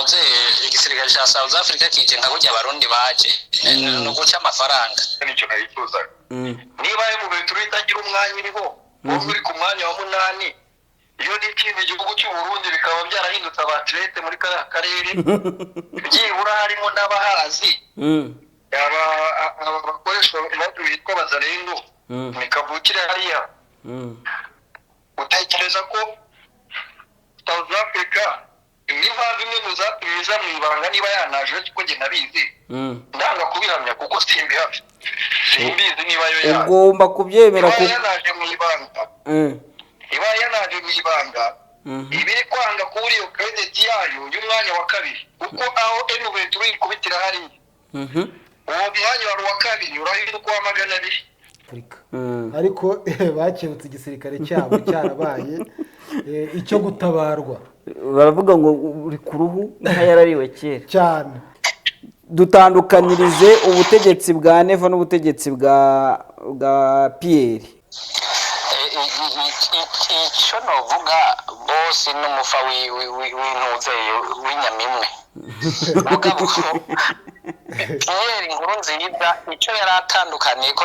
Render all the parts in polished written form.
ntuze igisirikare cya South Africa kije nka kujya abarundi baje no guca amafaranga nicyo narifuza niba mu bintu bitagira umwanya iriho uri ku mwanya wa 8 iyo n'ikindi gihugu cy'u Burundi bikaba byarahindutse abatlete muri karere byibura harimo n'abahazi abakoresha ibyo bitwa bazarendo nikavukire hariya utekereza ko South Africa niba bimwe muzatumiza mu ibanga niba yanaje kuko nge nabizi ndanga kubihamya kuko simbizi niba yo ya ugomba kubyemera ko yanaje mu ibanga iba yanaje mu ibanga ibiri kwanga kuri iyo credit yayo y'umwanya wa kabiri kuko aho NV3 kubitira hari uwo mwanya wa kabiri urahinduka kwa 200 ariko bakebutse igisirikare cyabo cyarabaye icyo gutabarwa baravuga ngo uri ku ruhu nk'ayarariwe kera cyane. Dutandukanirize ubutegetsi bwa Neva n'ubutegetsi bwa Pierre. Icyo novuga bose n'umufa w'intuze w'inyamimwe mugabo Pierre Nkurunziza icyo yari atandukaniye ko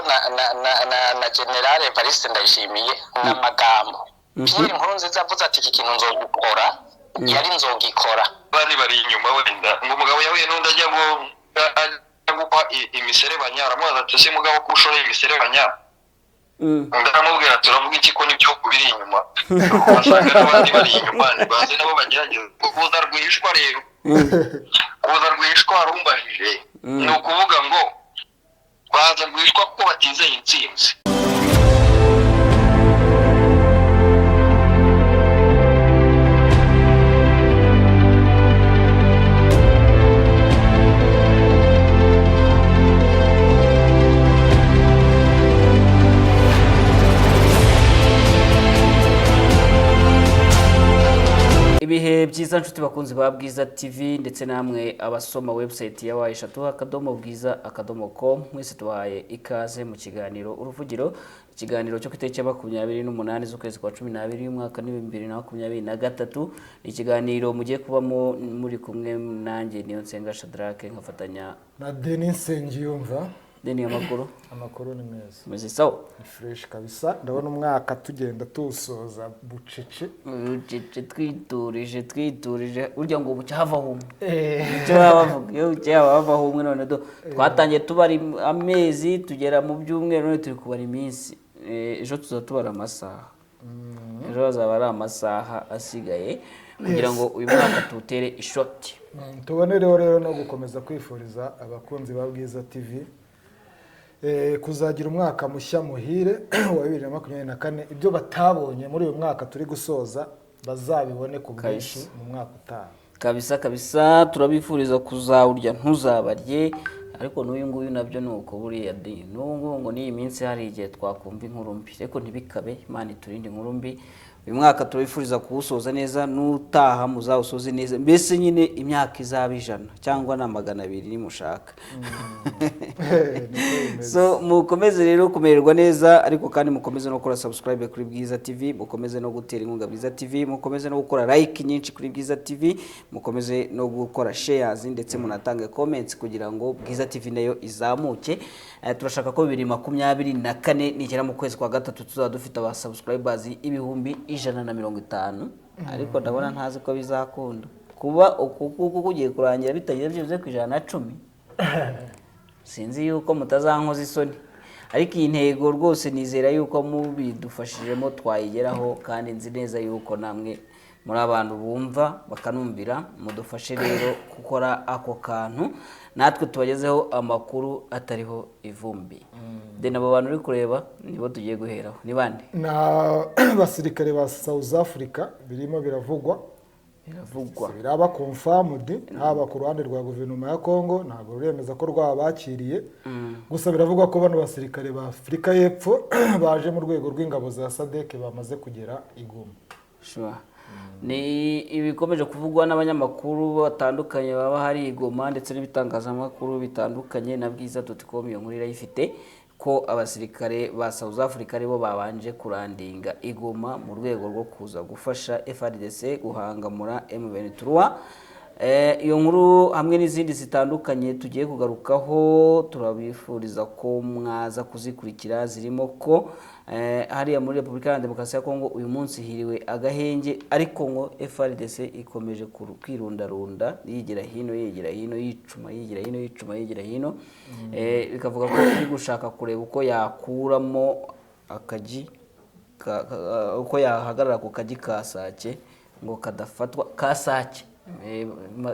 na General Evariste Ndayishimiye n'amagambo. Pierre Nkurunziza avuze ati iki kintu nzogikora yari nzogikora bari inyuma wenda ngo umugabo yahuye n'undi ajya gukwa imiserebanya aramubaza ati se mugabo ko ushoreye imiserebanya ndamubwira turavuga iki ko n'ibyo biri inyuma basanga n'abandi bari inyuma baze nabo bagerageza kuza rwishwa rero kuza rwishwa rumbajije ni ukuvuga ngo baza rwishwa ko batizeye intsinzi. Ibihe byiza nshuti bakunzi ba Bwiza TV ndetse namwe abasoma website ya wa_bwiza.com mwese tubahaye ikaze mu kiganiro uruvugiro, ikiganiro cyo kwiteke 28 z'ukwezi kwa 12 y'umwaka 2023. Ikiganiro mugiye kubamo muri kumwe nanjye Niyonsenga Shadrack nkafatanya na Denis Sengiyumva. Deni amakuru ni meza. Mwese sawa? Fresh kabisa. Ndabona umwaka tugenda tusoza bucece. Twiturije urya ngo bucyava humwe. Cyo bavuga yo cyava humwe none twatangiye tubari amezi tugera mu byumweru none turi kubara iminsi. Ejo tuzatubara amasaha. Ejo bazaba ari amasaha asigaye kugira ngo uyu mwaka tutere ishoti. Tubone rero no gukomeza kwifuriza abakunzi ba Bwiza TV kuzagira umwaka mushya muhire wa 2024. Ibyo batabonye muri uyu mwaka turi gusoza bazabibone ku bwinshi mu mwaka utaha. Kabisa turabifuriza kuzawurya ntuzabarye, ariko n'uyu nguyu nabyo nuko buriya de n'ubwo ngo ni iminsi hari igihe twakumva inkuru mbi, ariko ntibikabe Imana iturinde inkuru mbi. Uyu mwaka turabifuriza kuwusoza neza n'utaha muzawusoze neza, mbese nyine imyaka izaba 100 cyangwa na 200 nimushaka. So mukomeze rero kumererwa neza, ariko kandi mukomeze no gukora subscribe kuri Bwiza TV, mukomeze no gutera inkunga Bwiza TV, mukomeze no gukora like nyinshi kuri Bwiza TV, mukomeze no gukora shares ndetse munatange comments kugira ngo Bwiza TV nayo izamuke. Turashaka ko 2024 nigera mu kwezi kwa gatatu tuzaba dufite aba subscribers 150, ariko ndabona ntazi ko bizakunda kuba ukukuko kugiye kurangira bitagiye byibuze ku 110. Sinzi yuko mutazankoza isoni, ariko iyi ntego rwose nizera yuko mubidufashijemo twayigeraho, kandi nzi neza yuko namwe muri abantu bumva bakanumvira. Mudufashe rero gukora ako kantu natwe tubagezeho amakuru atariho ivumbi. De nabo bantu uri kureba nibo tugiye guheraho ni bande? Na basirikare ba South Africa birimo biravugwa biraba confirmed haba ku ruhande rwa guverinoma ya Kongo, ntabwo ruremeza ko rwabakiriye. Gusa biravugwa ko bano basirikare ba Afrika y'Epfo baje mu rwego rw'ingabo za SADC bamaze kugera i Goma. Sure. Ni ibikomeje kuvugwa n'abanyamakuru batandukanye baba hari Goma ndetse n'ibitangazamakuru bitandukanye na Bwiza.com. Iyo nkuru irayifite ko abasirikare ba South Africa aribo babanje kurandinga Igoma mu rwego rwo kuza gufasha FARDC guhangamura M23 iyo nkuru hamwe n'izindi zitandukanye tugiye kugarukaho turabifuriza ko mwaza kuzikurikira, zirimo ko hariya muri Repubulika ya Demokarasi ya Kongo uyu munsi hiriwe agahenge, ariko ngo FARDC ikomeje kwirundarunda yigira hino yicuma yigira hino, bikavuga ko iri gushaka kureba uko yakuramo akaji uko yahagarara ku kaji ka Sake ngo kadafatwa ka Sake.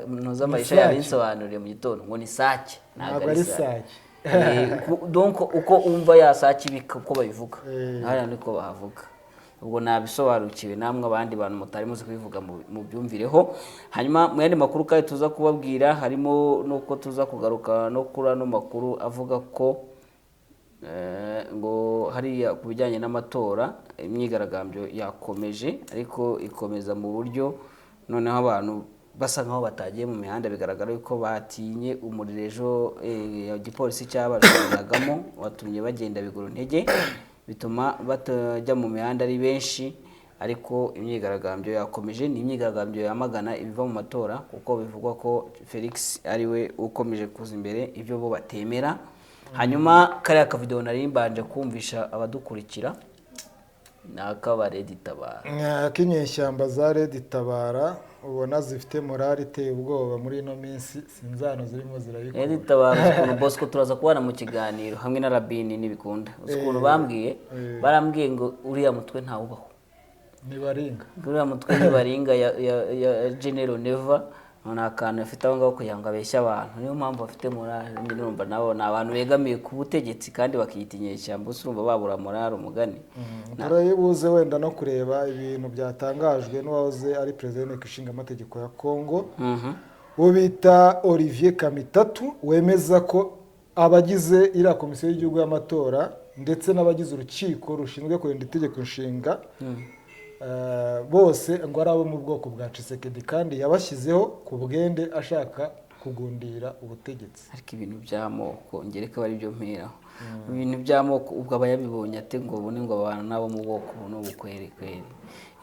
Noza Maisha yabisobanuriye mu gitondo ngo ni Sake, ntabwo ari Sake. Donc uko umva ya Sake bika uko babivuga hariya niko bahavuga. Ubwo nabisobanukiwe namwe abandi bantu mutari muzi kubivuga mu byumvireho. Hanyuma mu yandi makuru kandi tuza kubabwira harimo nuko tuza kugaruka no kuri ano makuru avuga ko ngo hariya ku bijyanye n'amatora imyigaragambyo yakomeje, ariko ikomeza mu buryo noneho abantu basa nkaho batagiye mu mihanda, bigaragara yuko batinye umuriro ejo igipolisi cyabaragamo watumye bagenda bigura intege, bituma batajya mu mihanda ari benshi. Ariko imyigaragambyo yakomeje, ni imyigaragambyo yamagana ibiva mu matora, kuko bivugwa ko Felix ariwe ukomeje kuza imbere ibyo bo batemera. Hanyuma kariya ka video nari mbanje kumvisha abadukurikira n'akaba Red Tabara, k'inyeshyamba za Red Tabara ubona zifite morale iteye ubwoba muri ino minsi, sinzano zirimo zirabikora. Red Tabara ukuntu Bosco turaza kubana mu kiganiro hamwe na Rabini n'ibikunda, ukuntu barambwiye ngo uriya mutwe ntawubaho, nibaringa uriya mutwe nibaringa ya General Neva nta kantu afite aho ngaho kugira ngo abeshye abantu. Niyo mpamvu bafite morale. Ndumva nabo ni abantu begamiye ku butegetsi kandi bakiyita inyeshyamba, urumva babura morale umugani. Turayibuze wenda no kureba ibintu byatangajwe n'uwahoze ari perezida w'inteko ishinga amategeko ya Kongo, uwo bita Olivier Kamitatu, wemeza ko abagize iriya komisiyo y'igihugu y'amatora ndetse n'abagize urukiko rushinzwe kurinda itegeko nshinga bose ngo ari abo mu bwoko bwa Tshisekedi, kandi yabashyizeho ku bwende ashaka kugundira ubutegetsi. Ariko ibintu by'amoko ngereka bari byo mperaho, ibintu by'amoko ubwo aba yabibonye ate ngo ubone ngo abantu nabo mu bwoko n'ubukweri kweri.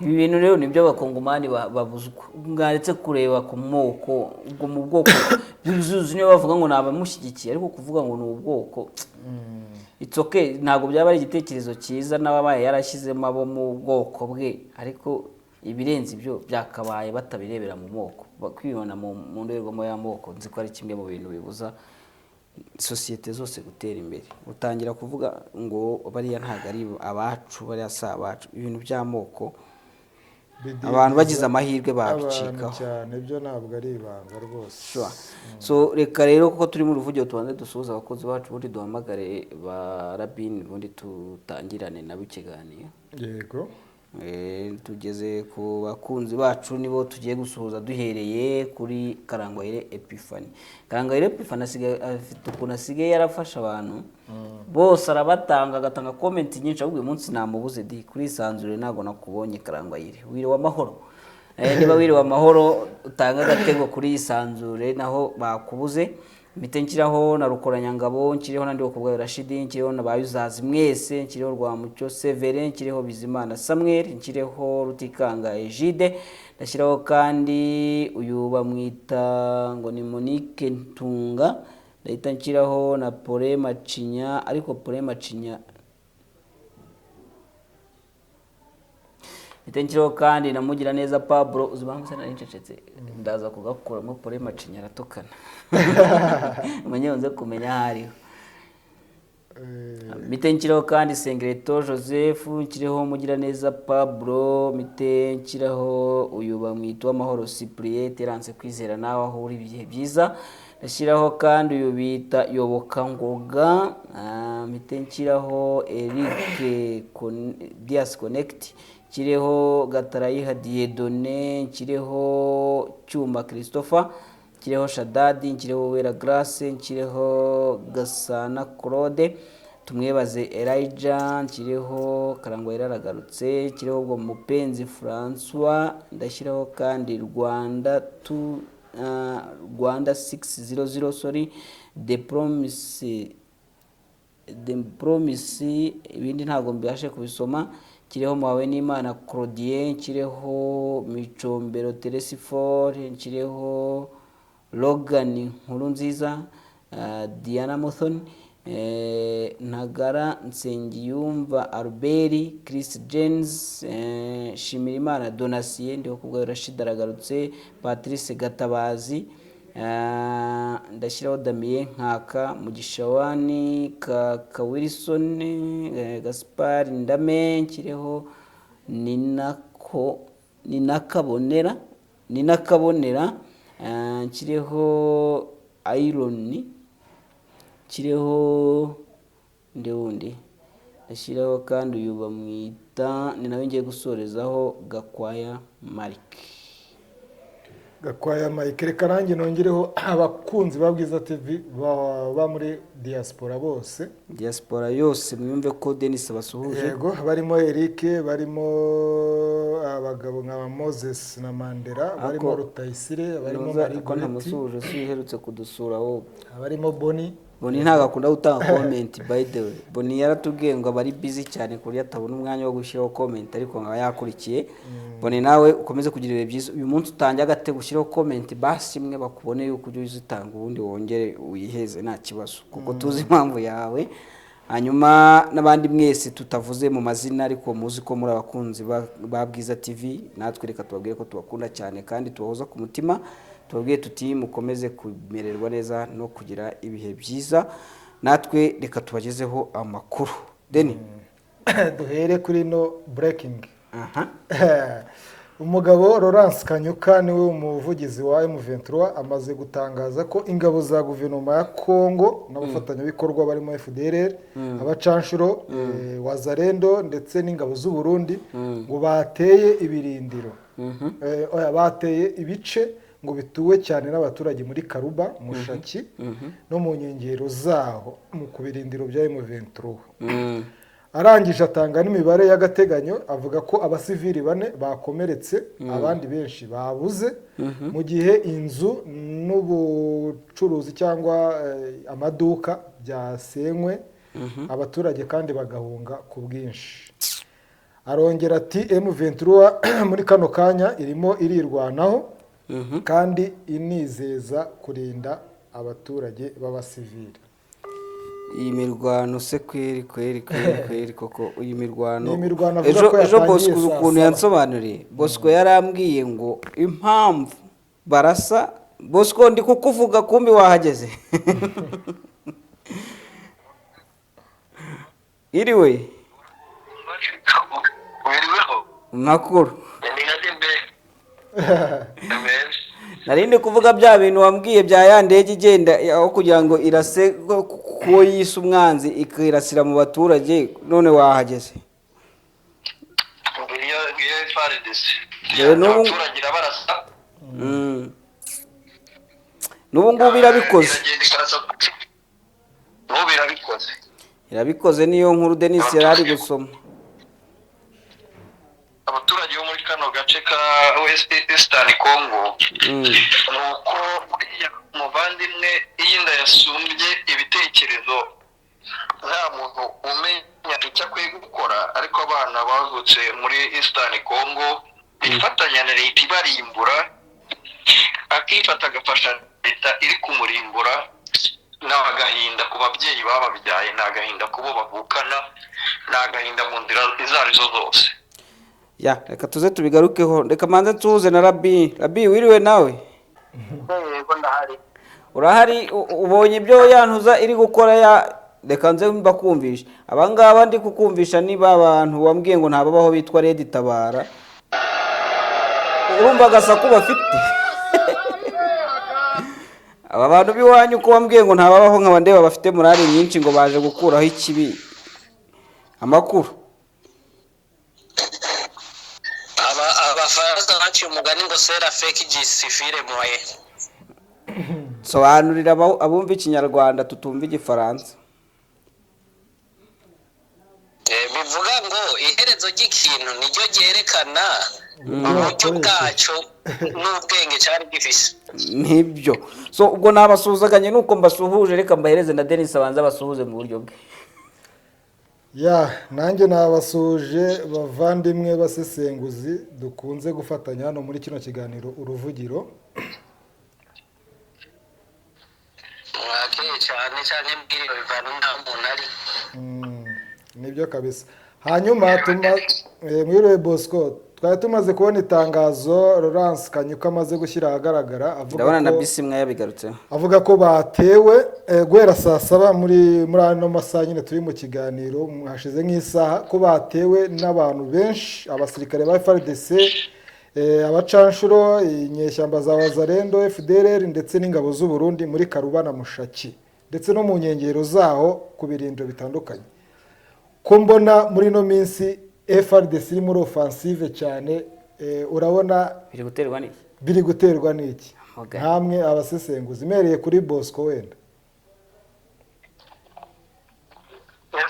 Ibi bintu rero nibyo abakongomani babuzwa, mwaretse kureba ku moko, ubwo mu bwoko byuzuye niyo bavuga ngo nabamushyigikiye, ariko kuvuga ngo ni ubwoko it's okay, ntabwo byaba ari igitekerezo cyiza n'ababaye yarashyizemo abo mu bwoko bwe, ariko ibirenze ibyo byakabaye batabirebera mu moko, kwibona mu ndorerwamo y'amoko. Nzi ko ari kimwe mu bintu bibuza sosiyete zose gutera imbere. Utangira kuvuga ngo bariya ntabwo ari abacu, bariya si abacu, ibintu by'amoko abantu bagize amahirwe babicikaho cyane, ibyo ntabwo ari ibanga rwose. So reka rero kuko turi mu ruvugiro tubanze dusuhuza abakozi bacu, ubundi duhamagare ba Rabini, ubundi tutangirane nabo ikiganiro. Yego. Tugeze ku bakunzi bacu nibo tugiye gusuhuza, duhereye kuri Karangwayire Epiphanie. Karangwayire Epiphanie afite ukuntu asigaye yarafasha abantu bose, arabatanga agatanga comment nyinshi, ahubwo uyu munsi namubuze di kuri Sanzure ntago nakubonye Karangwayire. Wiriwe amahoro. Niba wiriwe amahoro utanga agatego kuri Sanzure naho bakubuze. Mitenkiraho na Rukoranyangabo, nkiriho na Ndikubwa Rashidi, nkiriho na Bayuzazi mwese, nkiriho Rwamucyo Severin, nkiriho Bizimana Samuel, nkiriho Rutikanga Egide, ndashyiraho kandi uyu bamwita ngo ni Monique Ntunga, ndahita nkiraho na Pole Macinya, ariko Pole Macinya Itenkiro kandi namugira neza Pablo, uzibanga sana nicecetse ndaza kugakuramo Pole Macinya aratukana. Umenyonze kumenya hariho. Mitenkiro kandi Sengreto Joseph, nkiriho mugira neza Pablo, mitenkiraho uyu bamwita Amahoro Cyprien, Terence Kwizera nawe aho uri bihe byiza. Ndashyiraho kandi uyu bita Yoboka Ngoga, mitenkiraho Eric Dias Connect, kireho Gatarayiha Dieudonné, kireho Cyuma Christopher, kireho Shadadi, kireho Wera Grace, kireho Gasana Claude, tumwebaze Elijah, kireho Karangwayire aragarutse, kireho ubwo Mupenzi François, ndashyiraho kandi Rwanda 600 sorry, The Promise ibindi ntago mbashe kubisoma, nshyireho Muhawe n'Imana Claudien, nshyireho Micombero Teresifore, nshyireho Logan Nkurunziza, Diana Muthoni, Ntagara Nsengiyumva Albert, Chris James, Shimirimana Donatien, ndiho kubwa Rashid aragarutse, Patrice Gatabazi, ndashyiraho Damien Nkaka, Mugishawani, Kaka Wilson, Gaspard Ndame, nshyireho Ninakabonera, nshyireho Iron, nshyireho ndewundi, ndashyiraho kandi uyu bamwita ni nawe ngiye gusorezaho Gakwaya Mike. Gakwaya Mike, reka nanjye nongereho abakunzi ba Bwiza TV baba muri diaspora bose, diaspora yose mwumve ko Denis basuhuje. Yego, barimo Eric, barimo abagabo nka Moses na Mandela, barimo Rutayisire, barimo Marie ko ntamusuhuje siherutse kudusura wowe, barimo Boni ntago akunda gutanga comment by the way. Boni yaratubwiye ngo bari busy cyane kuri atabona umwanya wo gushyiraho comment, ariko ngo yakurikiye. Boni nawe ukomeze kugira ibihe byiza. Uyu munsi utangiye agate gushyiraho comment basi imwe bakubone yuko ujye uzitanga, ubundi wongere uyiheze nta kibazo, kuko tuzi impamvu yawe. Hanyuma n'abandi mwese tutavuze mu mazina ariko muzi ko muri abakunzi ba Bwiza TV, natwe reka tubabwire ko tubakunda cyane kandi tubahoza ku mutima. Tubabwiye tuti mukomeze kumererwa neza no kugira ibihe byiza, natwe reka tubagezeho amakuru. Deni duhere kuri no breaking. Umugabo Laurence Kanyuka niwe umuvugizi wa M23 amaze gutangaza ko ingabo za guverinoma ya Kongo n'abafatanyabikorwa barimo FDLR, abacanshuro, Wazalendo ndetse n'ingabo z'u Burundi ngo bateye ibirindiro, bateye ibice ngo bituwe cyane n'abaturage muri Karuba, Mushaki no mu nkengero zaho mu kubirindiro bya M23. Arangije atanga n'imibare y'agateganyo, avuga ko abasivili 4 bakomeretse, abandi benshi babuze, mu gihe inzu n'ubucuruzi cyangwa amaduka byasenywe, abaturage kandi bagahunga ku bwinshi. Arongera ati M23 muri kano kanya irimo irirwanaho kandi inizeza kurinda abaturage b'abasivili. Iyi mirwano se kweri koko iyi mirwano ejo Bosco ukuntu yansobanuriye. Bosco yarambwiye ngo impamvu barasa, Bosco ndi kukuvuga kumbi wahageze. Iriwe makuru narinde kuvuga bya bintu wambwiye bya ya ndege igenda aho kugira ngo irase ko yise umwanzi ikirasira mu baturage, none wahageze. N'ubu ngubu irabikoze niyo nkuru Denis yari gusoma. Abaturage bo muri kano gace ka Eastern Congo nuko muvandimwe iyinda yasumbye ibitekerezo nta muntu umenya icyo akwiye gukora, ariko abana bavutse muri Eastern Congo ifatanya na leta ibarimbura, akifata agafasha leta iri kumurimbura, n'agahinda ku babyeyi bababyaye, n'agahinda kubo bavukana, n'agahinda mu nzira izo arizo zose. Ya, reka tuze tubigarukeho. Reka manze tuze na Rabi. Rabi wiriwe nawe? Yego ndahari. Urahari? Ubonye ibyo yantuza iri gukora ya, reka nze mbakumvisha. Abangaba ndi kukumvisha niba abantu wambwiye ngo ntababaho bitwa Red Tabara. Urumva gasaku bafite. Aba bantu biwanyu ko wambwiye ngo ntababaho nk'abandeba bafite morale nyinshi ngo baje gukuraho ikibi. Amakuru Abafaransa baciye umugani ngo sera fake gisifire moye. Sobanurira abumva ikinyarwanda tutumva igifaransa. Bivuga ngo iherezo ry'ikintu niryo ryerekana uburyo bwacu n'ubwenge cyari gifise. Nibyo. So ubwo nabasuzaganye nuko mbasuhuje, reka mbahereze na Denis abanza basuhuze mu buryo bwe. ya nanjye nabasuje bavandimwe basesenguzi dukunze gufatanya hano muri kino kiganiro uruvugiro. mwakeye cyane cyane mbwiriro bivana nta muntu ari Nibyo kabisa. Hanyuma mwiriwe Bosco, twari tumaze kubona itangazo Laurence Kanyuka amaze gushyira ahagaragara ndabona na bisi mwe yabigarutseho avuga ko batewe guhera saa saba muri ano masaha nyine turi mu kiganiro hashize nk'isaha, ko batewe n'abantu benshi, abasirikare ba FARDC, abacanshuro, inyeshyamba za Wazalendo, FDLR ndetse n'ingabo z'u Burundi muri Karuba na Mushaki ndetse no mu nkengero zaho ku birindiro bitandukanye. Ko mbona muri no minsi FARDC iri muri offensive cyane, urabona biri guterwa n'iki? Nkamwe abasesenguzi mereye kuri Bosco wenda.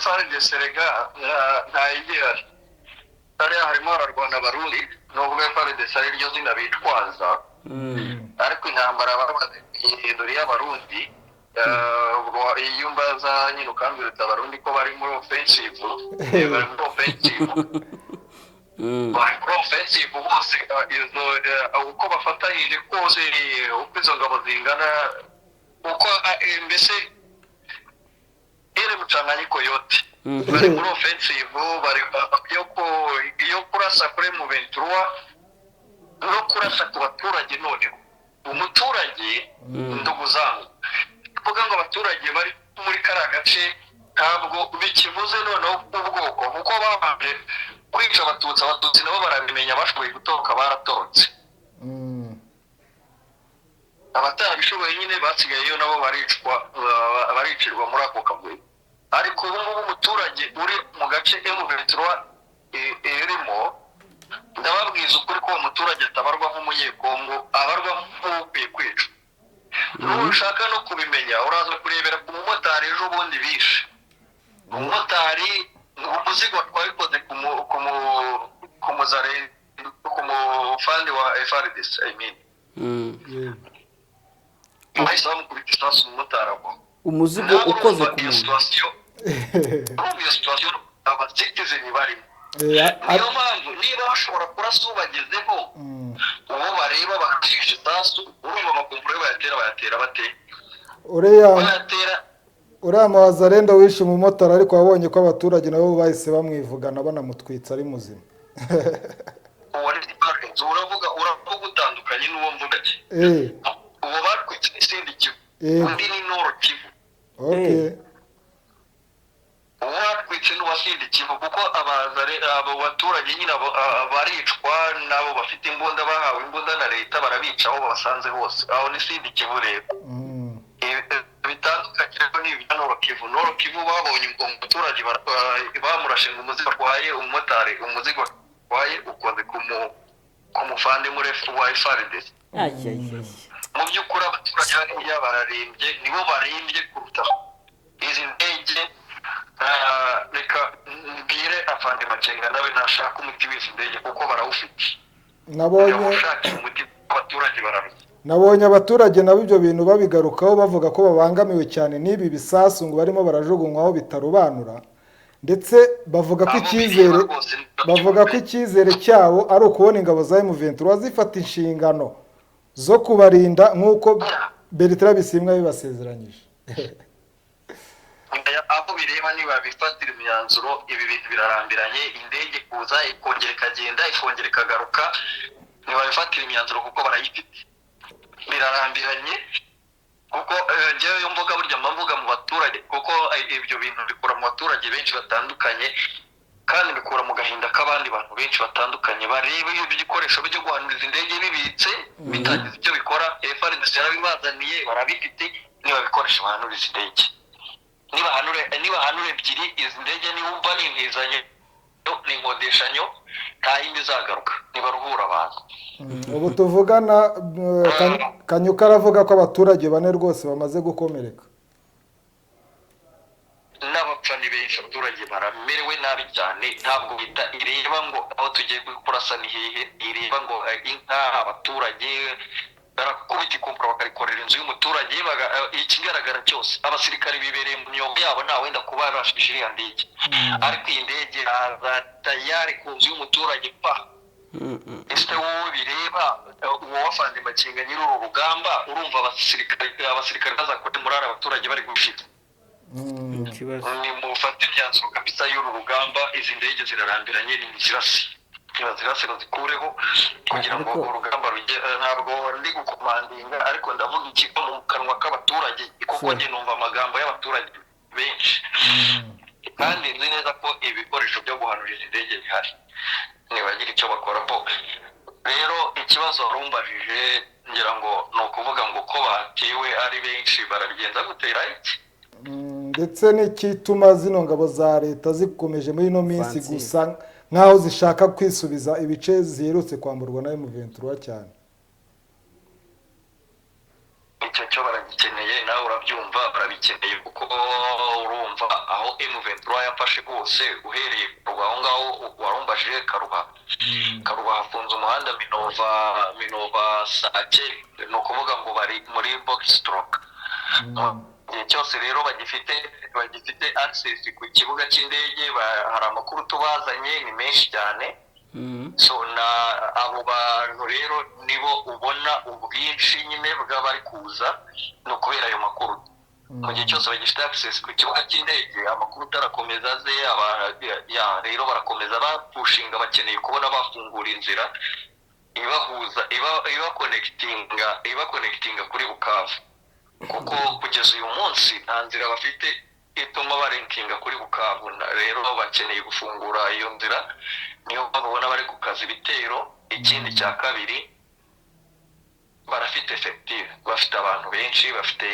FARDC rega nta igihari, hariya harimo hararwana Abarundi nubwo FARDC ari ryo zina bitwaza, ariko intambara bahindura y'Abarundi. Iyo mbaza nyine ukambwira Abarundi ko bari muri offensive, bari muri offensive bose, uko bafatanyije kose, uko izo ngabo zingana, uko mbese iri mucanganyiko yote bari muri offensive, bari iyo kurasa kuri M23 no kurasa ku baturage. Noneho umuturage ndugu zangu kuvuga ngo abaturage bari muri kara gace ntabwo bikivuze noneho ubwoko, kuko babanje kwica abatutsi nabo barabimenya, bashoboye gutoka baratorotse. Abatabishoboye nyine basigayeyo nabo baricirwa muri ako kavuyo. Ariko ubu ngubu umuturage uri mu gace M23 irimo, ndababwiza ukuri ko uwo muturage atabarwa nk'umunyekongo, abarwa nk'ukwiye kwica. Nushaka no kubimenya uraza kurebera ku mumotari ejo bundi bishe umumotari, umuzigo twabikoze ku mufandi wa FARDC, I mean bahise bamukubita isasu umumotari abo umuzigo ukoze ku muntu. Iyo situation abazitize ntibarimo. Niyo mpamvu niba bashobora kurasa ubagezeho, uwo bareba bakisha isasu, urumva amakumpuro bayatera bate? Uriya Wazalendo wishe umumotari, ariko wabonye ko abaturage nabo bahise bamwivugana banamutwitsa ari muzima. Uravuga utandukanye n'uwo mvuga ki? Uwo batwitse n'isindi Kivu, undi ni Nord Kivu. Uwatwitse n'uwasindi Kivu, kuko abo baturage nyine baricwa n'abo bafite imbunda, bahawe imbunda na leta, barabica aho babasanze hose. Aho ni sindi Kivu rero. Bitandukanye rero n'ibya Nord Kivu. Nord Kivu babonye umuturage bamurashe ngo umuzigo atwaye, umumotari umuzigo atwaye ukoze ku mufande muri FARDC. Mu by'ukuri abaturage hariya bararembye, nibo barembye kuruta izi ndege. Reka mbwire afande Makenga nawe ntashaka umuti w'izi ndege kuko barawufite. Nabonye abaturage nabo ibyo bintu babigarukaho, bavuga ko babangamiwe cyane n'ibi bisasu ngo barimo barajugunywaho bitarobanura, ndetse bavuga ko icyizere cyabo ari ukubona ingabo za M23 zifata inshingano zo kubarinda nk'uko Bertrand Bisimwa bibasezeranyije. Abo bireba niba bifatira imyanzuro, ibi bintu birarambiranye, indege kuza ikongera ikagenda ikongera ikagaruka, niba bifatira imyanzuro kuko barayifite. Birarambiranye kuko njyewe mvuga burya mvuga mu baturage, kuko ibyo bintu bikura mu baturage benshi batandukanye, kandi bikura mu gahinda k'abandi bantu benshi batandukanye. Bareba iyo ibikoresho byo guhanuriza indege bibitse bitagize icyo bikora, FARDC yarabibazaniye barabifite, niba bikoresha bahanuriza indege. Niba hanure ebyiri izi ndege niwumva n'intizanye n'inkodeshanyo nta yindi izagaruka, nibaruhura abantu. Ubu tuvugana Kanyuka aravuga ko abaturage 4 rwose bamaze gukomereka. N'abapfa ni benshi, abaturage baramerewe nabi cyane. Ntabwo ireba ngo aho tugiye kurasa ni hehe, ireba ngo inka, abaturage barakubita ikumpura bakarikorera inzu y'umuturage ikigaragara cyose abasirikare bibereye mu myuga yabo nta wenda kuba bafite iriya ndege ariko iyi ndege iraza tayari ku nzu y'umuturage pa ese wowe bireba uwo wafanze makinga nyiri uru rugamba urumva abasirikare bazakora muri abaturage bari gushika ni mufate imyanzuro kabisa y'uru rugamba izi ndege zirarambiranye ni zirasi zikureho kugira ngo urugamba ntabwo ndi gukomandinga ariko ndavuga ikiva mu kanwa k'abaturage kuko njye numva amagambo y'abaturage benshi kandi nzi neza ko ibikoresho byo guhanura izi ndege bihari ntibagira icyo bakora po rero ikibazo warumbajije ngira ngo ni ukuvuga ngo ko batewe ari benshi barabigenza gutera iki ndetse n'ikituma zino ngabo za leta zikomeje muri ino minsi gusa nk'aho zishaka kwisubiza ibice ziherutse kwamburwa na M23 cyane icyo cyo baragikeneye nawe urabyumva barabikeneye kuko urumva aho M23 yafashe hose uhereye kuva aho ngaho warumbajije Karuba hafunze umuhanda Minova Sake ni ukuvuga ngo bari muri box stroke igihe cyose rero bagifite access ku kibuga cy'indege hari amakuru tubazanye ni menshi cyane so na abo bantu rero nibo ubona ubwinshi nyine bw'abari kuza no kubera ayo makuru mu gihe cyose bagifite access ku kibuga cy'indege amakuru utarakomeza aze rero barakomeza bapushinga bakeneye kubona bafungura inzira ibahuza iba connectinga kuri Bukavu kuko kugeza uyu munsi nta nzira bafite ituma barenkinga kuri Bukavu rero bakeneye gufungura iyo nzira niyo babona bari gukaza ibitero ikindi cya kabiri barafite effective bafite abantu benshi bafite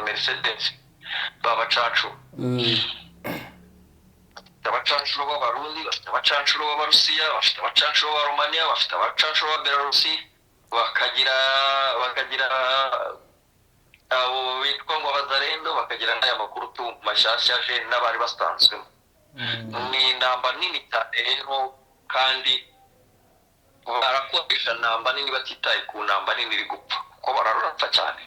Mercedes babacacu abacancuro b'abarundi bafite abacancuro b'abarusiya bafite abacancuro b'Aromania bafite abacancuro ba Belarusi bakagira abo bitwa ngo abazarendo bakagira n'aya makuru mashyashya aje n'abari basanzwemo ni intamba nini cyane rero kandi barakoresha intamba nini batitaye ku ntamba nini iri gupfa kuko bararapfa cyane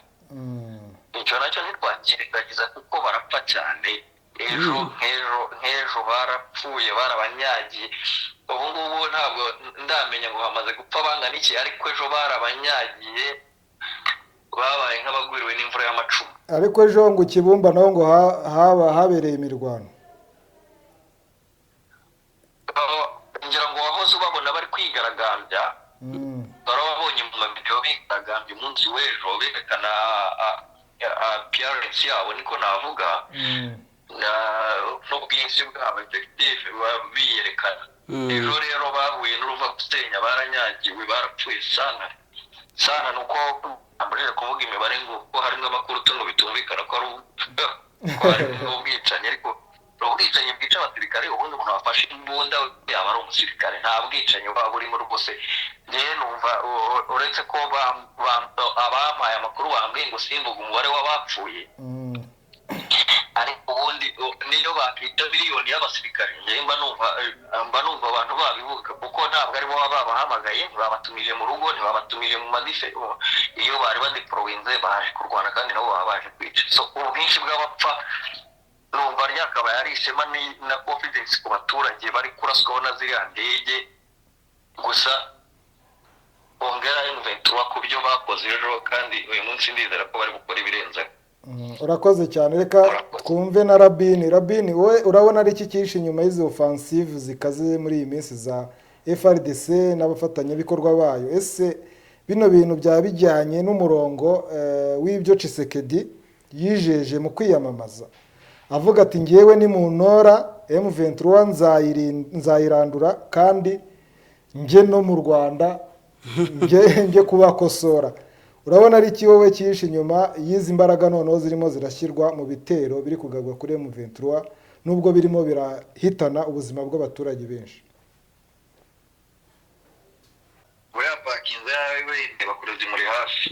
icyo nacyo ntitwakirengagiza kuko barapfa cyane nk'ejo barapfuye barabanyagiye ubu ngubu ntabwo ndamenya ngo hamaze gupfa bangana iki ariko ejo barabanyagiye babaye nk'abagwiriwe n'imvura y'amacumu ariko ejo ngo Kibumba naho ngo habereye imirwano ngira ngo wahoze ubabona bari kwigaragambya barababonye mu mavideo bigaragambya umunsi w'ejo berekana appearance yabo niko navuga n'ubwinshi bwabo effective biyerekana ejo rero bahuye n'uruva gusenya baranyagiwe barapfuye sana nuko amburira kuvuga imibare ngo ko harimo amakuru tungo bitumvikana ko ari ubwicanyi ariko ubwicanyi bwica abasirikare ubundi umuntu wafashe imbunda yaba ari umusirikare nta bwicanyi waba urimo rwose njyewe numva uretse ko abampaye amakuru bambwiye ngo simbuga umubare w'abapfuye ariko ubundi niyo bakita miliyoni y'abasirikare mba numva abantu babibuka kuko ntabwo aribo baba babahamagaye babatumije mu rugo ntibabatumije mu madife iyo bari badeployinze baje kurwana kandi nabo baba baje kwica so ubwinshi bw'abapfa numva ryakabaye ari ishema na confidence ku baturage bari kuraswaho na ziriya ndege gusa bongera M23 ku byo bakoze ejo kandi uyu munsi ndizera ko bari gukora ibirenze urakoze cyane reka twumve na Rabini wowe urabona ari iki cyishe inyuma y'izo offensive zikaze muri iyi minsi za FRDC n'abafatanyabikorwa bayo ese bino bintu byaba bijyanye n'umurongo w'ibyo Tshisekedi yijeje mu kwiyamamaza avuga ati ngewe ni mu ntora M23 nzayirandura kandi nge no mu Rwanda nge kubakosora urabona ari iki wowe cyishe inyuma y'izi mbaraga noneho zirimo zirashyirwa mu bitero biri kugabwa kuri M23 nubwo birimo birahitana ubuzima bw'abaturage benshi oya bakinze yawe bakuruzi muri hafi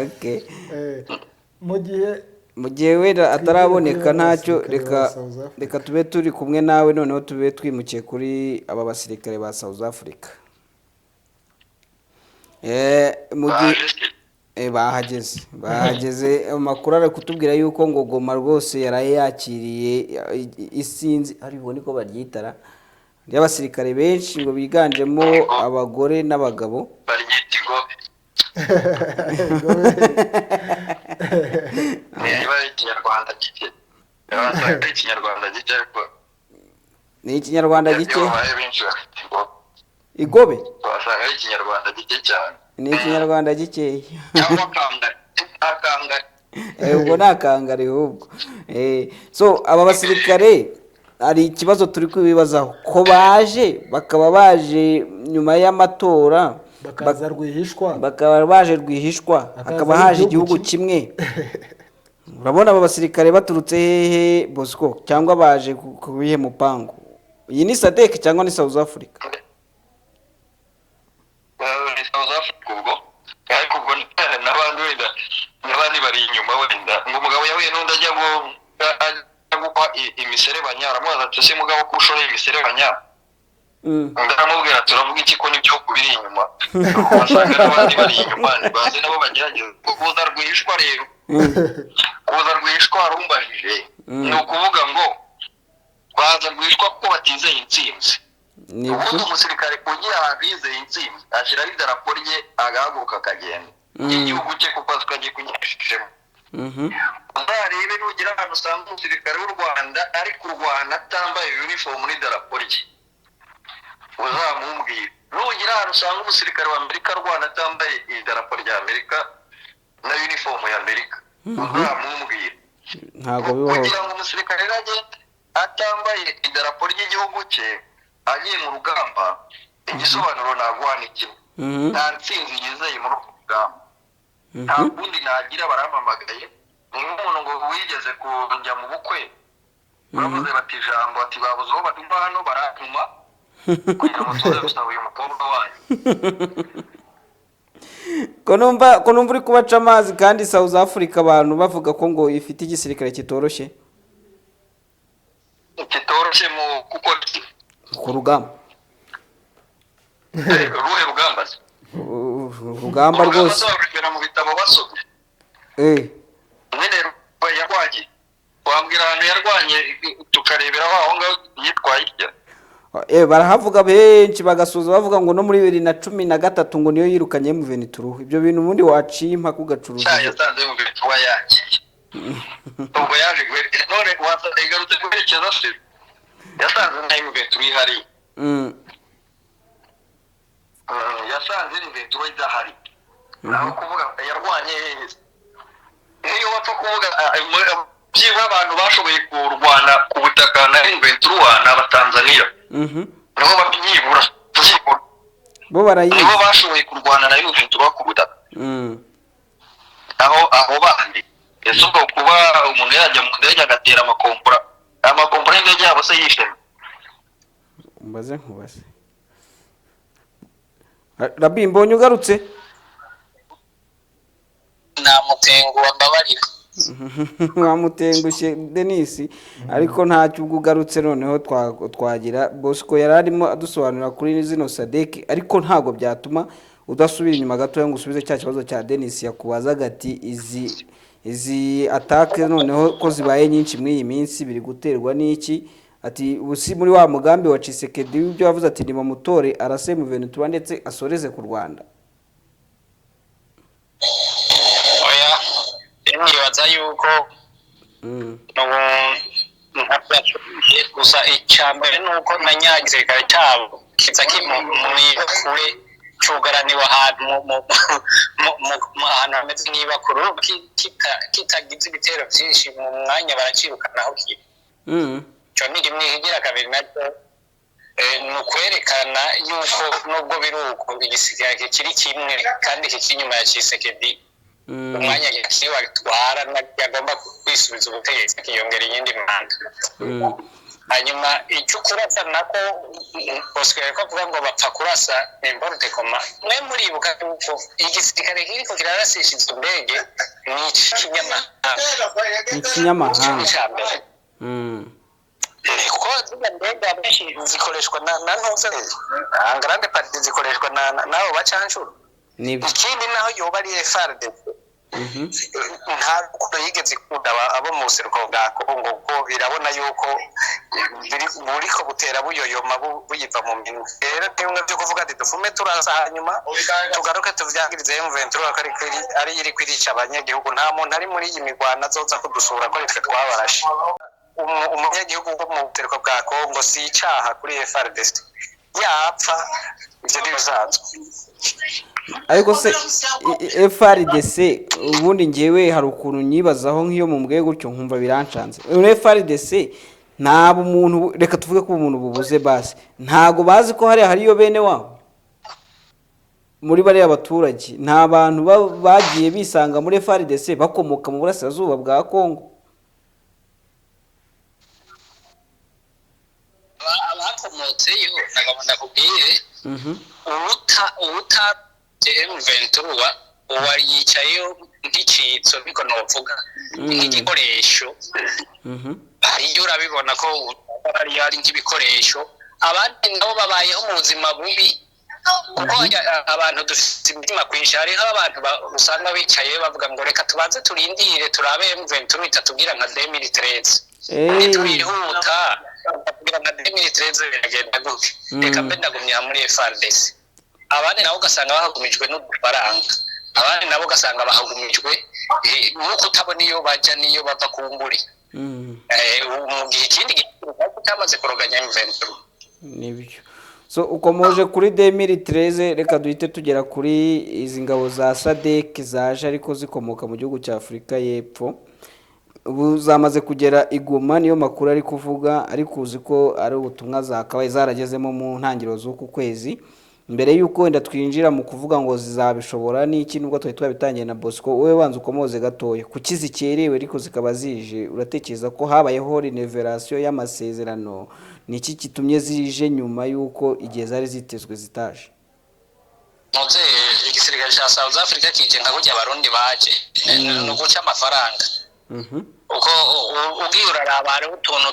okay mu gihe mu gihe wenda ataraboneka ntacyo Abasirikare ba reka South Africa. reka tube turi kumwe nawe noneho tube twimukiye kuri aba basirikare ba South Africa. Mu gihe bahageze amakuru ari kutubwira yuko ngo Goma rwose yaraye yakiriye isinzi aribo niko baryitara y'abasirikare benshi ngo biganjemo abagore n'abagabo baryitigo niba ari ikinyarwanda gike ari ikinyarwanda gike ariko ni ikinyarwanda gike babaye benshi bafite igobe wasanga ari ikinyarwanda gike cyane ni ikinyarwanda gikeya cyangwa akangari ubwo ni akangari ahubwo so aba basirikare hari ikibazo turi kubibazaho ko baje bakaba baje nyuma y'amatora bakaza rwihishwa bakaba baje rwihishwa hakaba haje igihugu kimwe urabona aba basirikare baturutse hehe Bosco cyangwa baje ku bihe mupango iyi ni SADC cyangwa ni South Africa ni South Africa ubwo ariko ubwo n'abandi wenda n'abandi bari inyuma wenda ngo umugabo yahuye n'undi ajya gukwa imiserebanya aramubaza ati ese mugabo ko ushoboye imiserebanya ndaramubwira turavuga iki ko nibyo kubiri inyuma basanga n'abandi bari inyuma baze nabo bagerageza kuza rwihishwa rero kuza rwihishwa rumbajije ni ukuvuga ngo baza rwihishwa kuko batizeye intsinzi ubundi umusirikare kugira ahantu yizeye intsinzi ashyiraho idarapo rye agahaguruka akagenda igihugu cye kuko azi kunyishishemo uzarebe nugira ahantu usanga umusirikare w'u Rwanda ari kurwana atambaye uniform n'idarapo rye uzamumbwira nugira ahantu usanga umusirikare wa Amerika arwana atambaye idarapo rya Amerika na uniform ya Amerika uzamumbwira ntabwo bibaho kugira ngo umusirikare agende atambaye idarapo ry'igihugu cye agiye mu rugamba igisobanuro naguha ni kimwe nta ntsinzi yizeye muri urwo rugamba nta kundi nagira barampamagaye ni nk'umuntu ngo wigeze kujya mu bukwe baravuze bati ijambo ati babuze aho badumva hano barantuma kugira ngo tuze gusaba uyu mukobwa wanyu ko numva uri kubaca amazi kandi South Africa abantu bavuga ko ngo ifite igisirikare kitoroshye mu kuko ku rugamba uruhe rugamba se urugamba rwose urugamba mu bitabo basomye nyine yarwanye wambwira ahantu yarwanye tukareberaho aho ngaho yitwaye irya barahavuga benshi bagasuza bavuga ngo no muri 2013 ngo niyo yirukanye M23 ibyo bintu ubundi waciye impaka ugacuruza yasanze M23 yagiye ubwo yaje none wasanga igarutse kwerekeza se yasanze nta M23 ihari yasanze M23 idahari naho kuvuga yarwanye iyo wapfa kuvuga byiba abantu bashoboye kurwana ku butaka na M23 n'abatanzania nabo babyibura bo barayizi nibo bashoboye kurwana na M23 ku butaka aho bandi ese ubwo kuba umuntu yajya mu ndege agatera amakompora y'indege yabo se yishema nkubaze Rabi mbonye ugarutse namutengu wambabarira wamutengushye Denis ariko ntacyo ubwo ugarutse noneho twagira Bosco yararimo adusobanurira kuri zino SADC ariko ntago byatuma udasubira inyuma gato ngo usubize cya kibazo cya Denis yakubazaga ati izi attaque noneho ko zibaye nyinshi muri iyi minsi biri guterwa n'iki ati ubusi muri wa mugambi wa Tshisekedi ibyo yavuze ati ni mutore arase mu 2020 ndetse asoreze ku Rwanda nibaza yuko gusa icyambere nuko na nyagisirikare cyabo kiza kure cyugaraniwe ahantu mu hantu hameze nk'ibakuru kitagize ibitero byinshi mu mwanya baracirukanaho kiri cyo ni rimwe higira kabiri nacyo ni ukwerekana yuko nubwo biri uko igisirikare kiri kimwe kandi kikiri inyuma ya Tshisekedi umwanya yakiriwe atwara yagomba kwisubiza ubutegetsi akiyongera iyindi manda hanyuma icyo kurasa nako Oscar ko kuvuga ngo bapfa kurasa n'importe koma mwe muribuka yuko igisirikare kiriko kirarasisha izo ndege ni ikinyamahanga ko ndege abenshi zikoreshwa na ntuze grande partie zikoreshwa nabo bacanshuro ikindi naho yoba ari FARDC nta rukundo yigeze ikunda abo mu buseruko bwa Kongo ko irabona yuko buriko butera buyoyoma buyiva mu minwe rero bimwe byo kuvuga ati dufume turaza hanyuma tugaruke tuvyagirize M23 ari iri kwirica abanyagihugu nta muntu ari muri iyi migwana azoza kudusura ko twe twabarashe umunyagihugu wo mu buseruko bwa Kongo si icaha kuri FARDC yapfa ivyo bisanzwe ariko se FARDC ubundi ngewe hari ukuntu nyibazaho nk'iyo mu mbwe gutyo nkumva birancanze FARDC ntabwo umuntu reka tuvuge ko umuntu bubuze base ntago bazi ko hariyo bene wabo muri bari abaturage nta bantu bagiye bisanga muri FARDC bakomoka mu burasirazuba bwa Kongo abakomotseyo nagabona kubwire ubuta M23 uwari yicayeyo nk'icitso biko novuga nk'igikoresho hariyo urabibona ko ari nk'ibikoresho abandi nabo babayeho mu buzima bubi kuko abantu dufite imitima kwisha hariho abantu usanga bicaye bavuga ngo reka tubanze turindire turabe M23 itatubwira nka 2013 turihuta kugira nka 2013 biragenda gute reka mbe ndagumya muri FARDC abandi nabo ugasanga bahagumijwe n'udufaranga abandi nabo ugasanga bahagumijwe nuko utabona iyo bajya niyo bava ku nguri mu gihe ikindi cyamaze kuroganya M23 nibyo so ukomoje kuri 2013 reka duhite tugera kuri izi ngabo za SADC zaje ariko zikomoka mu gihugu cya Afurika y'Epfo ubu zamaze kugera Igoma niyo makuru ari kuvuga ariko uzi ko ari ubutumwa zakabaye zaragezemo mu ntangiriro z'uku kwezi mbere yuko wenda twinjira mu kuvuga ngo zizabishobora n'iki nubwo twari twabitangiye na Bosco wowe wanze ukomoze gatoya kuki zikerewe ariko zikaba zije uratekereza ko habayeho reneveration y'amasezerano niki kitumye zije nyuma yuko igihe zari zitezwe zitaje muze igisirikare cya South Africa kije nka kujya abarundi baje no guca amafaranga uko ugiye uraraba hari utuntu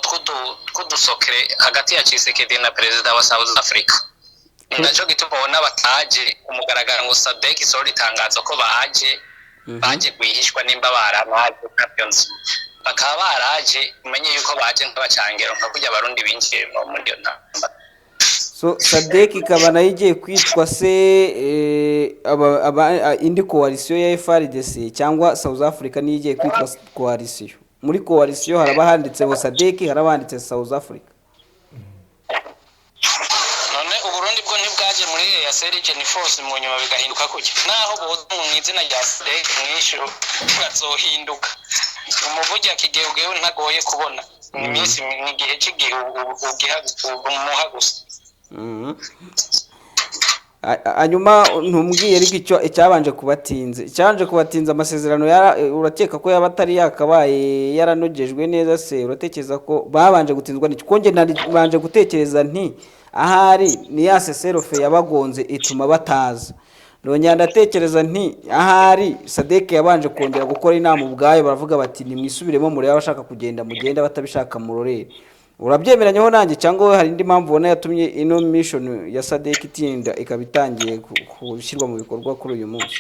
tw'udusokere hagati ya Tshisekedi na perezida wa South Africa ndacho gitubona bataje umugaragara ngo SADC isori tangazo ko baje gwihishwa nimba baramaje champions bakaba baraje umenye yuko baje nk'abacangero nka kujya abarundi binjiye muri iyo ntamba so SADC ikaba nayo igiye kwitwa se indi coalition ya FARDC cyangwa South Africa niyo igiye kwitwa coalition muri coalition haraba handitseho SADC haraba handitse South Africa Burundi bwo ntibwaje muri ya Sergeant Force mu nyuma bigahinduka kuki naho boza mu izina rya SADC mwisho bazohinduka umuvugi akigeugewe ntagoye kubona ni minsi ni gihe cy'igihe ugiha umuha gusa hanyuma ntumbwiye ariko icyo icyabanje kubatinza amasezerano urakeka ko yaba atari yakabaye yaranogejwe neza se uratekereza ko babanje gutinzwa n'iki konge nabanje gutekereza nti ahari ni ya seserofe yabagonze ituma bataza nongera ndatekereza nti ahari SADC yabanje kongera gukora inama ubwayo baravuga bati ni mwisubiremo muri abashaka kugenda mugenda batabishaka murorere urabyemeranyeho nanjye cyangwa hari indi mpamvu ubona yatumye ino mission ya SADC itinda ikabitangiye gushyirwa mu bikorwa kuri uyu munsi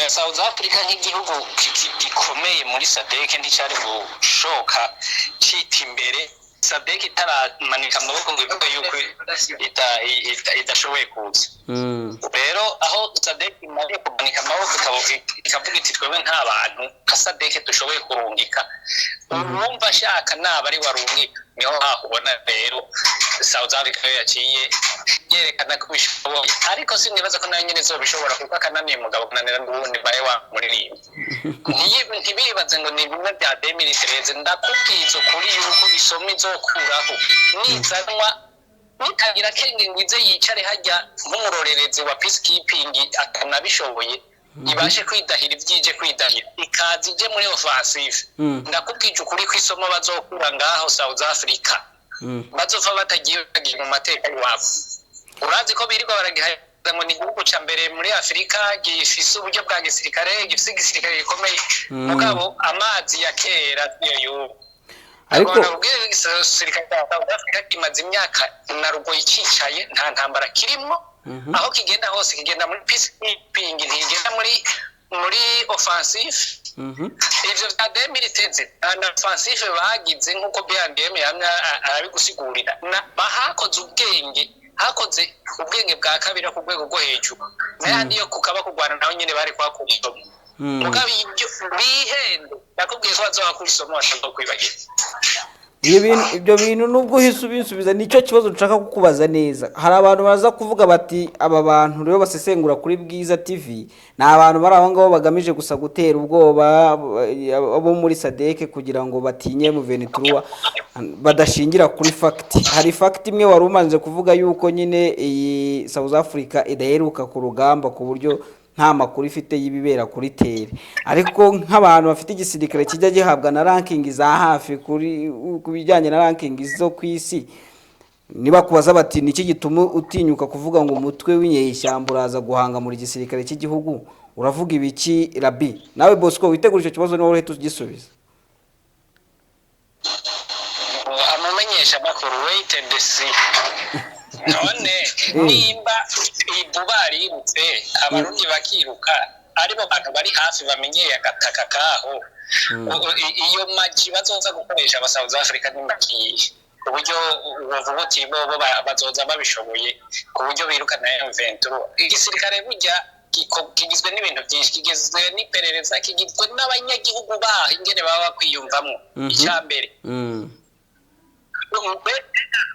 South Africa nk'igihugu gikomeye muri SADC nticyari gushoka cita imbere SADC itaramanika amaboko ngo ivuga yuko idashoboye kuza rero aho SADC imaze kumanika amaboko ikavuga iti twebwe nta bantu nka SADC dushoboye kurungika urumva ashaka naba ari warungika niho hahubona rero South Africa yaciye yerekana ko bishoboye ariko sinibaza ko nayo nyine zobishobora kuko akananiye mugabo kunanira n'ubundi baye wa muririmba ntibibaze ngo ni bimwe bya 2013 ndakubwiza ukuri yuko isomo izokuraho nizanwa nikagira kenge ngwize yicare hajya nk'umurorerezi wa peacekeeping akanabishoboye ibashe kwidahira ivyije kwidahira ikaza ije muri offensive ndakubwije ukuri ko isomo bazokura ngaho South Africa bazova batagiye mu mateka y'iwabo urazi ko birirwa baragihaye ngo ni igihugu ca mbere muri Afrika gifise uburyo bwa gisirikare gifise igisirikare gikomeye mugabo amazi ya kera yo ariko igisirikare cya South Africa kimaze imyaka na rugo icicaye nta ntambara kirimo aho kigenda hose kigenda muri peacekeeping ntigenda muri offensive ivyo vya demiliteze na offensive bagize nkuko BNDM yamwe arabigusigurira bahakoze ubwenge bwa kabiri ku rwego rwo hejuru n'ayandi yo kukaba kugwana naho nyene bari kwakurizamo mugabo ibyo bihende nakubwiye ko bazokura isomo bashaka kwibagira ibyo bintu nubwo uhise ubisubiza nicyo kibazo nshaka kukubaza neza. Hari abantu baza kuvuga bati aba bantu rero basesengura kuri Bwiza TV ni abantu bari aho ngaho bagamije gusa gutera ubwoba abo muri Sadeke kugira ngo batinye mu Ventura badashingira kuri fact. Hari fact imwe wari umanze kuvuga yuko nyine iyi South Africa idaheruka ku rugamba ku buryo nta makuru ifite y'ibibera kuri tere, ariko nk'abantu bafite igisirikare kijya gihabwa na ranking za hafi kuri kubijyanye na ranking zo kwisi, niba kubaza bati niki gituma utinyuka kuvuga ngo umutwe w'inyeshyamba uraza guhanga muri gisirikare cy'igihugu, uravuga ibiki Rabi? Nawe Bosco witegura icyo kibazo niwe uhita ugisubiza. Amamenyesha makuru wait and see. None nimba ibubarirutse abarundi bakiruka aribo bantu bari hafi bamenyeye agataka kaho, iyo maji bazoza gukoresha aba South Africa n'imaki uburyo bavuga uti bo bazoza babishoboye ku buryo birukana M23. Igisirikare burya kigizwe n'ibintu byinshi, kigizwe n'iperereza, kigizwe n'abanyagihugu baho ingene baba kwiyumvamo icyambere.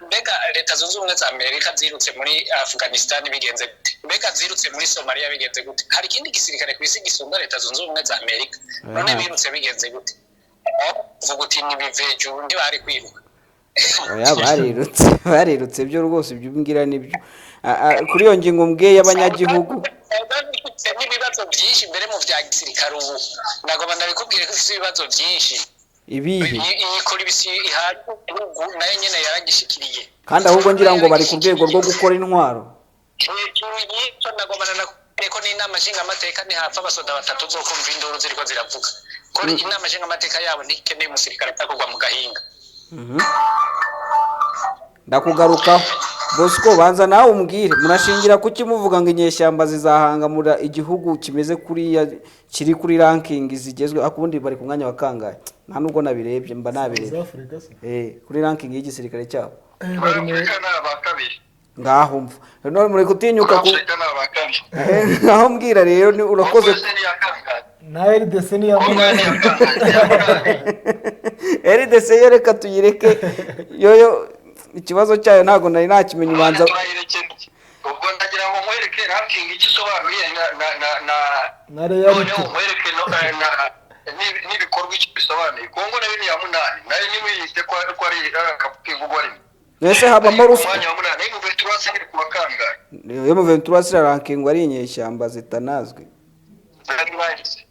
Mbega leta zunze ubumwe za Amerika zirutse muri Afghanistan bigenze gute? Mbega zirutse muri Somalia bigenze gute? Hari ikindi gisirikare ku isi gisumba leta zunze ubumwe za Amerika, none birutse bigenze gute? Vuga uti nibiveje undi bari kwiruka. Oya barirutse byo rwose ibyo mbwira nibyo. Kuri iyo ngingo mbwiye y'abanyagihugu n'ibibazo byinshi mbere mu bya gisirikare ubu nagomba ndabikubwire ko ifite ibibazo byinshi. Ibihe iyi kuri bisi ihari ubu nayo nyene yaragishikiriye, kandi ahubwo ngira ngo bari ku rwego rwo gukora intwaro. Cyo nagomba ko n'inama nshinga amateka ni hafa abasoda batatu zo kumva induru ziriko ziravuga ko inama nshinga amateka yabo ntikeneye umusirikare atakugwa mu gahinga. Ndakugarukaho Bosco, banza nawe umbwire murashingira kuki muvuga ngo inyeshyamba zizahangamura igihugu kimeze kuriya kiri kuri ranking zigezwe, akubundi bari ku mwanya wa kangahe? Nta nubwo nabirebye mba nabirebye kuri ranking y'igisirikare cyabo bari muri kanaba kabiri ngaho mva none muri kutinyuka ku ngaho mbwira rero ni urakoze na RDC ni ya munani RDC yereka tuyireke yoyo ikibazo cyayo ntago nari nakimenya ubanza ubwo ndagira ngo nkwereke ranking igisobanuye na reality n'ibikorwa icyo bisobanuye. Kongo nayo ni ya munani, nayo nimwiyite ko ari akavugwa rimwe. Nese habamo ruswa umwanya wa munani mu Ventura siri kuwa kangahe? Yo mu Ventura sira ranking ari inyeshyamba zitanazwe. Very nice.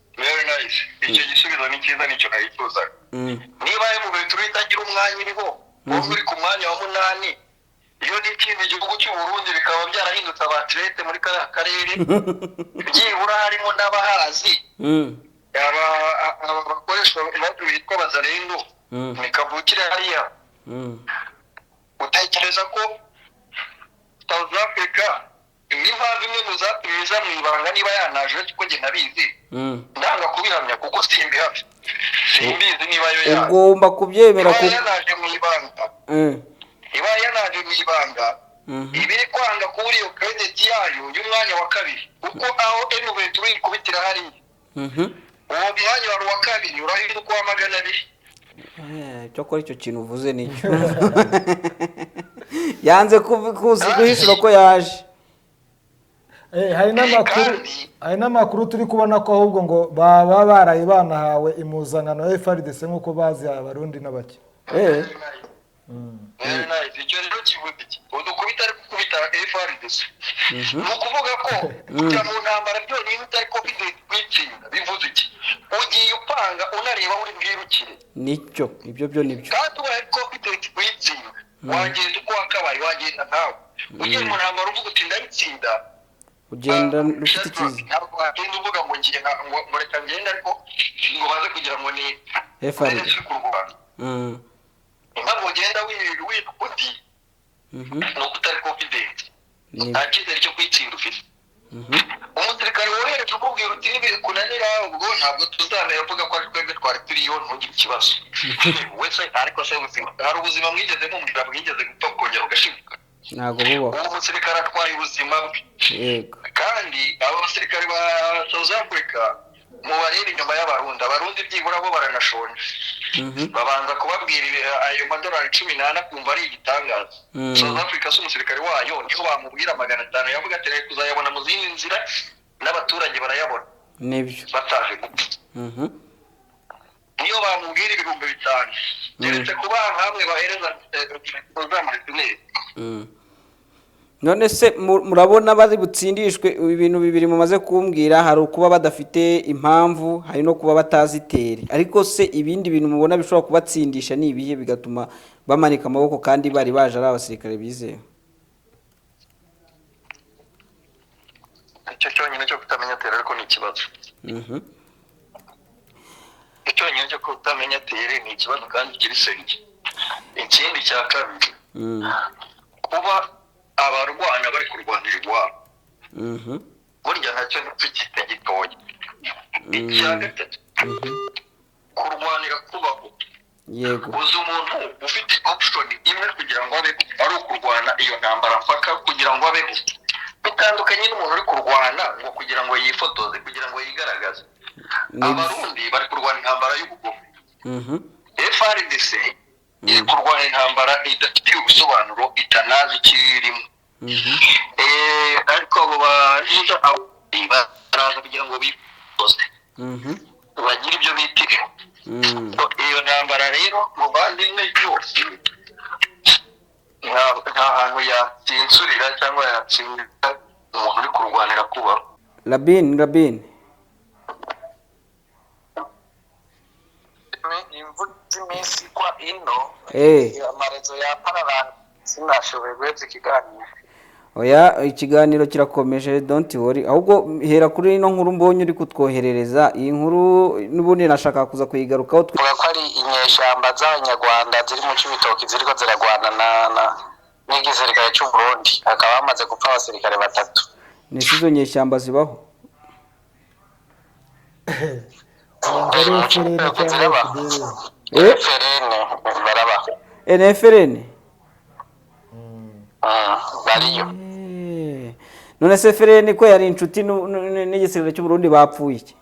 Icyo gisubizo ni cyiza, nicyo nayifuza. Niba mu Ventura itagira umwanya iriho uri ku mwanya wa munani, iyo ni ikindi gihugu cy'u Burundi bikaba byarahindutse abatlete muri karere byibura harimo n'abahazi abakoresha ibintu bitwa bazarendo nikavukire hariya. Utekereza ko South Africa impamvu imwe mu zatumije mu ibanga niba yanaje kuko njye nabizi ndanga kubihamya kuko simbihamya, simbizi niba yo ugomba kubyemera ko yanaje mu ibanga. Iba yanaje mu ibanga ibiri kwanga kuri iyo credit yayo y'umwanya wa kabiri kuko aho M23 ikubitira hariya uwo mwanya wa kabiri urahinduka wa magana abiri. Cyo kora icyo kintu uvuze nicyo yanze guhishura ko yaje. hari n'amakuru turi kubona ko ahubwo ngo baba baraye banahawe impuzankano ya FARDC nk'uko bazihaye abarundi n'abake. very nice icyo rero kivuga iki udukubita ari gukubita FRDC ni ukuvuga ko kujya mu ntambara byonyine utari confident kwitsinda bivuze iki ugiye upanga unareba uri bwirukire nicyo ibyo nibyo kandi ubaye confident kwitsinda wagenda uko wakabaye wagenda nkawe ugiye mu ntambara uvuga uti ndabitsinda ugenda ufite ikizi ntabwo wagenda uvuga ngo ngiye ngo reka ngende ariko ngo baze kugira ngo ni FRDC impamvu ugenda witwa uti ni uko utari confident nta cyizere cyo kwitsinda ufite umusirikare wohereje ukubwira uti nibikunanira ubwo ntabwo tuzamera uvuga ko ari twebwe twari turiyo ntugire ikibazo wese ariko se ubuzima hari ubuzima mwigeze mumubwira mwigeze gupfa kongera ugashibuka ntabwo bubaho uwo musirikare atwaye ubuzima bwe yego kandi abo basirikare ba South Africa mubareba inyuma y'abarundi abarundi byibura bo baranashonje babanza kubabwira ayo madolari 18 kumva ari igitangaza South Africa si umusirikare wayo niho bamubwira 500 yavuga ati reka uzayabona mu zindi nzira n'abaturage barayabona nibyo bataje gupfa niyo bamubwira 5,000 ndetse kuba hamwe bahereza uzamurituneze none se murabona bari butsindishwe ibintu bibiri mumaze kumbwira hari ukuba badafite impamvu hari no kuba batazitere ariko se ibindi bintu mubona bishobora kubatsindisha ni ibihe bigatuma bamanika amaboko kandi bari baje ari abasirikare bizewe icyo cyonyine cyo kutamenya tere ariko ni ikibazo icyo cyonyine cyo kutamenya tere ni ikibazo kandi kiri senge ikindi cya kabiri kuba abarwana bari kurwanira iwabo burya ntacyo ntitugite gitoya icya gatatu kurwanira kubaho yego uzi umuntu ufite option imwe kugira ngo abe ari ukurwana iyo ntambara mpaka kugira ngo abe bitandukanye n'umuntu uri kurwana ngo kugira ngo yifotoze kugira ngo yigaragaze abarundi bari kurwana intambara y'ubugome FRDC iri kurwana intambara idafite ubusobanuro itanazi ikirimo ariko abo bahiga baraza kugira ngo bifotoze bagira ibyo bitire iyo ntambara rero muvandimwe byose nta hantu yatsinsurira cyangwa yatsindira umuntu uri kurwanira kubaho Rabin imvura z'iminsi kwa ino amarezo ya pararani sinashoboye guheza ikiganiro oya ikiganiro kirakomeje don't worry ahubwo hera kuri ino nkuru mbonye uri kutwoherereza iyi nkuru n'ubundi nashaka kuza kuyigarukaho tuvuga ko ari inyeshyamba z'abanyarwanda ziri mu Cibitoke ziriko ziragwana n'igisirikare cy'u Burundi hakaba hamaze gupfa abasirikare 3 ni izo nyeshyamba zibaho NFRN bariyo none se FRN ko yari inshuti n'igisirikare cy'u Burundi bapfuye iki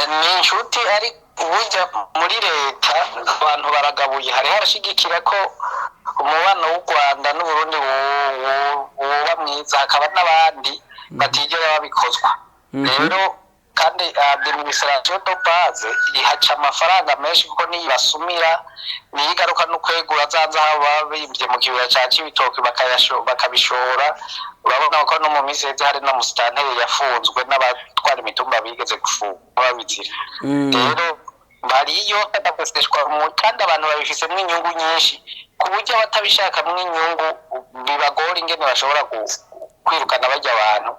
ni inshuti ari burya muri leta abantu baragabuye hari harashigikira ko umubano w'u Rwanda n'u Burundi woba mwiza hakaba n'abandi batigera babikozwa rero kandi administration de base ihaca amafaranga menshi kuko niyibasumira niyigaruka no kwegura zanza haba bimbye mu kibaya cya Cibitoke bakabishora urabona ko no mu miseze hari na mustanteri yafunzwe n'abatwara imitumba bigeze gufungwa babizira rero bariyo adapesteshwa kandi abantu babifisemo inyungu nyinshi ku buryo batabishaka inyungu bibagora ingene bashobora kwirukana bajya abantu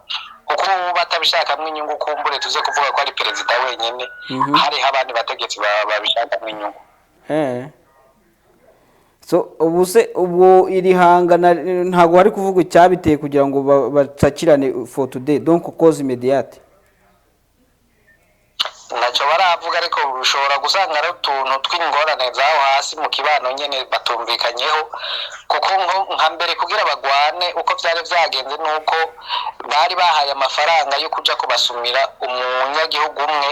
kuko batabishaka inyungu kumbure tuze kuvuga ko ari perezida wenyine hari abandi bategetsi babishaka inyungu so ubu iri hangana ntago hari kuvuga icyabiteye kugira ngo batakirane for today donc cause immediate ntacyo baravuga ariko bishobora gusanga ari utuntu tw'ingorane zaho hasi mu kibano nyene batumvikanyeho kuko nka mbere kugira bagwane uko byari byagenze nuko bari bahaye amafaranga yo kuja kubasumira umunyagihugu umwe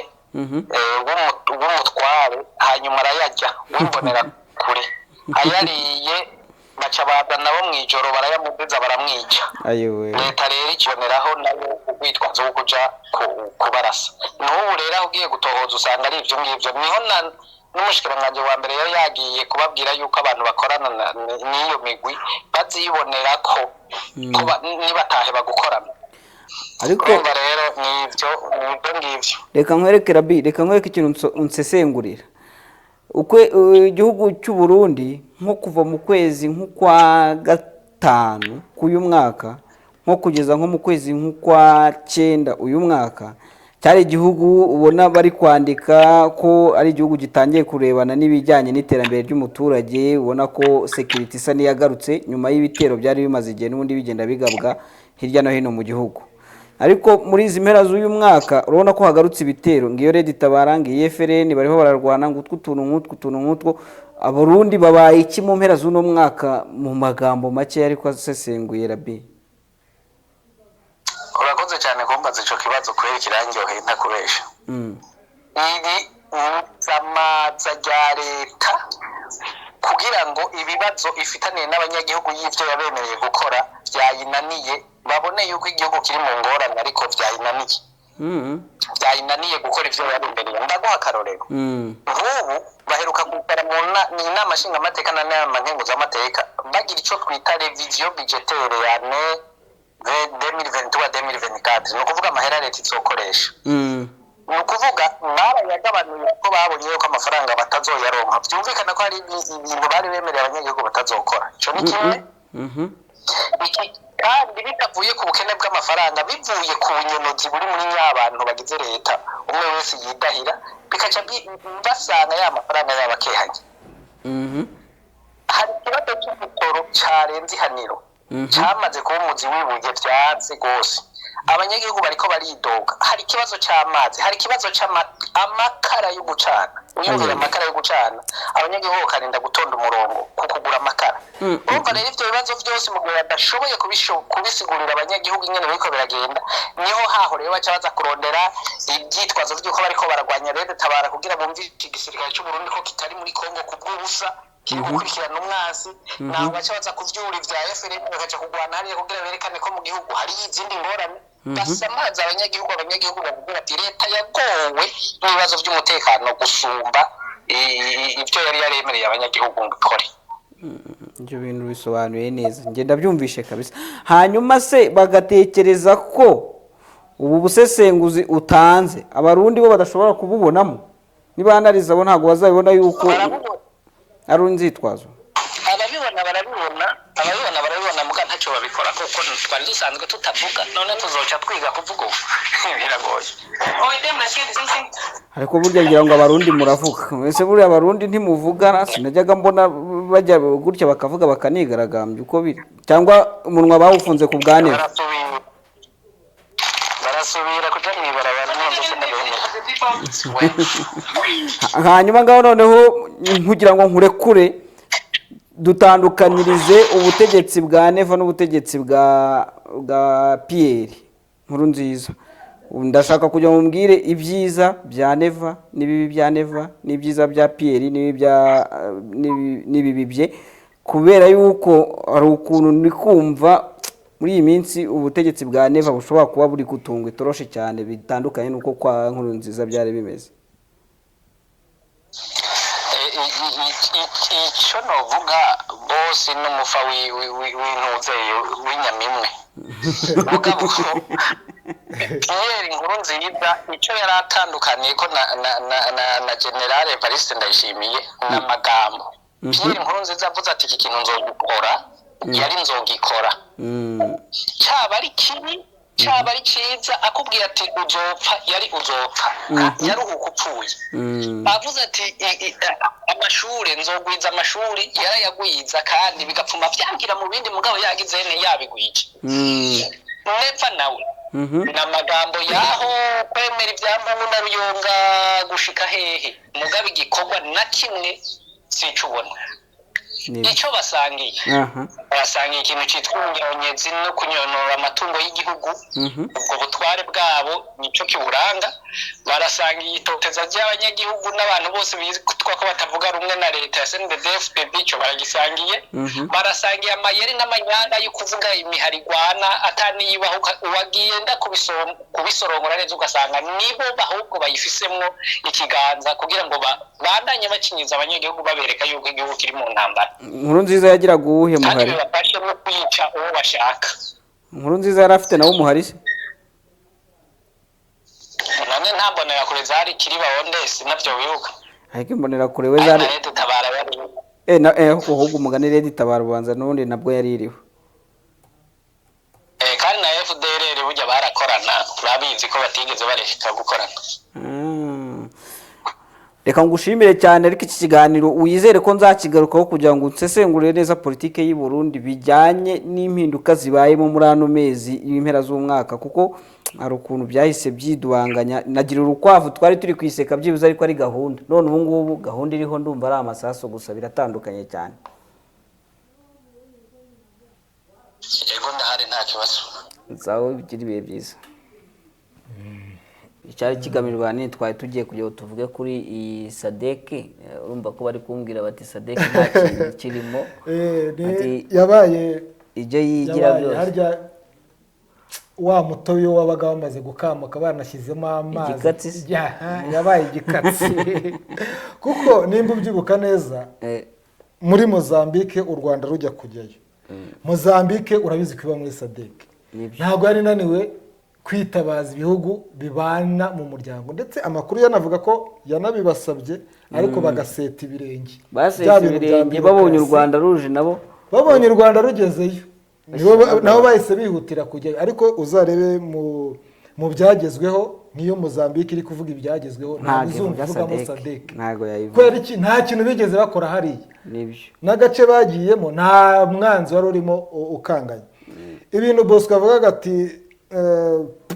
w'umutware hanyuma arayarya wimbonera kure ayariye baca baza nabo mwijoro barayamugeza baramwica leta rero ikiboneraho nayo ubwitwazo bwo kuja kubarasa n'ubu rero aho ugiye gutohoza usanga ari ivyo ngivyo niho n'umushikiranganji wa mbere yari yagiye kubabwira yuko abantu bakorana n'iyo migwi bazibonera ko nibatahe bagukorana. ariko rero nibyo ngibyo. reka nkwereke Rabi, reka nkwereke ikintu unsesengurira. Igihugu cy'u Burundi nko kuva mu kwezi nk'ukwa gatanu k'uyu mwaka nko kugeza nko mu kwezi nk'ukwa 9 uyu mwaka, cyari igihugu ubona bari kwandika ko ari igihugu gitangiye kurebana n'ibijyanye n'iterambere ry'umuturage, ubona ko security isa niyagarutse nyuma y'ibitero byari bimaze igihe n'ubundi bigenda bigabwa hirya no hino mu gihugu. Ariko muri izi mpera z'uyu mwaka urabona ko hagarutse ibitero, ngiyo Red Tabara, ngiyo FRN bariho bararwana ngo utuntu nk'utwo. Abarundi babaye iki mu mpera z'uno mwaka mu magambo make ariko asesenguye Rabi? Urakoze cyane kumbaza ico kibazo kweri kirangyoheye ntakubesha. Iri zamaza rya leta kugira ngo ibibazo ifitaniye n'abanyagihugu y'ivyo yabemereye gukora byayinaniye, babone yuko igihugu kiri mu ngorane ariko byayinaniye. Byayinaniye gukora ivyo yabemereye. Ndaguha akarorero. Nk'ubu baheruka gukora mu inama nshingamateka na nama nkenguzamateka bagira ico twita revision budgetaire ya 2023-2024, ni ukuvuga amahera leta izokoresha. Ni ukuvuga barayagabanuye ko babonye yuko amafaranga batazoyaronka. Byumvikana ko hari ibintu bari bemereye abanyagihugu batazokora. Ico ni kimwe. Kandi bitavuye ku bukene bw'amafaranga, bivuye ku bunyonozi buri muri y'abantu bagize leta, umwe wese yidahira, bikaca basanga ya mafaranga y'abakehanye. Hari ikibazo cy'ubutoro cyarenze ihaniro, cyamaze kuba umuzi w'ibuye byatsi rwose. Abanyagihugu bariko baridoga. Hari ikibazo cy'amazi, hari ikibazo cy'amakara yo gucana. Uyumvira amakara yo gucana, abanyagihugu karinda gutonda umurongo kukugura amakara. Urumva rero ivyo bibazo byose mu gihe badashoboye kubisigurira abanyagihugu ingene bariko biragenda, niho haho rero baca baza kurondera ibyitwazo by'uko bariko baragwanya Red Tabara kugira bumvire igisirikare cy'u Burundi ko kitari muri Kongo kubw'ubusa, kiri gukurikirana umwasi. Naho baca baza kuvyura ivya FRN bakaca kugwana hariya kugira berekane ko mu gihugu hari izindi ngorane. Basamaza abanyagihugu bavuga ati leta yagowe n'ibibazo by'umutekano gusumba ibyo yari yaremereye abanyagihugu ngo ikore. Ibyo bintu bisobanuye neza, ngenda byumvishe kabisa. Hanyuma se bagatekereza ko ubu busesenguzi utanze abarundi bo badashobora kububonamo, niba anariza bo ntago bazabibona yuko ari unzitwazo. Barabibona muga ntacyo babikora kuko twari dusanzwe tutavuga, none tuzoca twiga kuvuga ubu biragoye. Ariko burya ngira ngo abarundi muravuga, ese buriya abarundi ntimuvuga? Sinajyaga mbona bajya gutya bakavuga bakanigaragambya uko biri, cyangwa umunwa bawufunze ku bwanebe. Barasubira kuja mwibarabara hanyuma ngaho noneho nkugira ngo nkurekure dutandukanirize ubutegetsi bwa Neva n'ubutegetsi bwa Pierre Nkurunziza. Ndashaka kujya mumbwire ibyiza bya Neva n'ibibi bya Neva, n'ibyiza bya Pierre n'ibibi bye, kubera yuko ari ukuntu ndi kumva muri iyi minsi ubutegetsi bwa Neva bushobora kuba buri kutunga itoroshe cyane, bitandukanye nuko kwa Nkurunziza byari bimeze. Icyo novuga bose n'umufa w'intuzeye w'inyamimwe mugabo Pierre Nkurunziza icyo yari atandukaniye ko na General Evariste Ndayishimiye n'amagambo. Pierre Nkurunziza avuze ati iki kintu nzogukora, yari nzogikora, cyaba ari kibi cyaba ari cyiza, akubwiye ati uzopfa, yari uzopfa, yari ukupfuye. Bavuze ati amashuri nzogwiza amashuri, yarayagwiza kandi bigapfuma byangira mu bindi mugabo yagize ne yabigwije. Nepfa nawe n'amagambo yaho kwemera ibyampangu na Ruyonga gushika hehe, mugabo igikorwa na kimwe sicubona. Icyo basangiye basangiye ikintu cyitwa ubunyonyezi no kunyonora amatungo y'igihugu. Ubwo butware bwabo nicyo kiburanga. barasanga itoteza ry'abanyagihugu n'abantu bose bitwa ko batavuga rumwe na leta ya CNDD-FDD cyo baragisangiye barasangiye amayeri n'amanyanga yo kuvuga imiharigwana ataniyibaho uwagenda kubisorongora neza ugasanga nibo bahubwo bayifisemwo ikiganza kugira ngo bandanye bakinyiza abanyagihugu babereka yuko igihugu kiri mu ntambara. Nkurunziza yagiraga uwuhe muhari? Kandi bafashe no kwica uwo bashaka. Nkurunziza yari afite nawo muhari se? None nta mbonera kure zari kiri bawondesi navyo wibuka. Ariko imbonera kure we zari tabara bari. Ahubwo umugani Red Tabara ubanza n'undi nabwo yari iriho. Kandi na FDLR burya barakorana babizi ko batigeze bareka gukorana. Reka ngushimire cyane ariko iki kiganiro uyizere ko nzakigarukaho kugira ngo unsesengurire neza politike y'u Burundi bijyanye n'impinduka zibayemo muri ano mezi y'impera z'umwaka kuko hari ukuntu byahise byidwanganya nagira urukwavu twari turi kwiseka byibuze ariko ari gahunda none ubu ngubu gahunda iriho ndumva ari amasaso gusa biratandukanye cyane. Yego ndahari nta kibazo. Nzaho bigira ibihe byiza. Icyari kigamirwa ni twari tugiye kujya tuvuge kuri i Sadeke urumva ko bari kumbwira bati Sadeke nta kintu kirimo yabaye ijyo yigira byose harya wa mutoyo wabaga bamaze gukamuka banashyizemo amazi yabaye igikatsi kuko nimba ubyibuka neza muri Mozambique u Rwanda rujya kujyayo Mozambique urabizi ko iba muri Sadeke ntabwo ari naniwe kwitabaza ibihugu bibana mu muryango ndetse amakuru yanavuga ko yanabibasabye ariko bagaseta ibirenge babonye u Rwanda ruje nabo babonye u Rwanda rugezeyo nabo bahise bihutira kujya ariko uzarebe mu byagezweho niyo Mozambique iri kuvuga ibyagezweho ntabwo uzumva Sadeke kubera iki nta kintu bigeze bakora hariya n'agace bagiyemo nta mwanzi wari urimo ukanganye ibintu Bosco avuga ati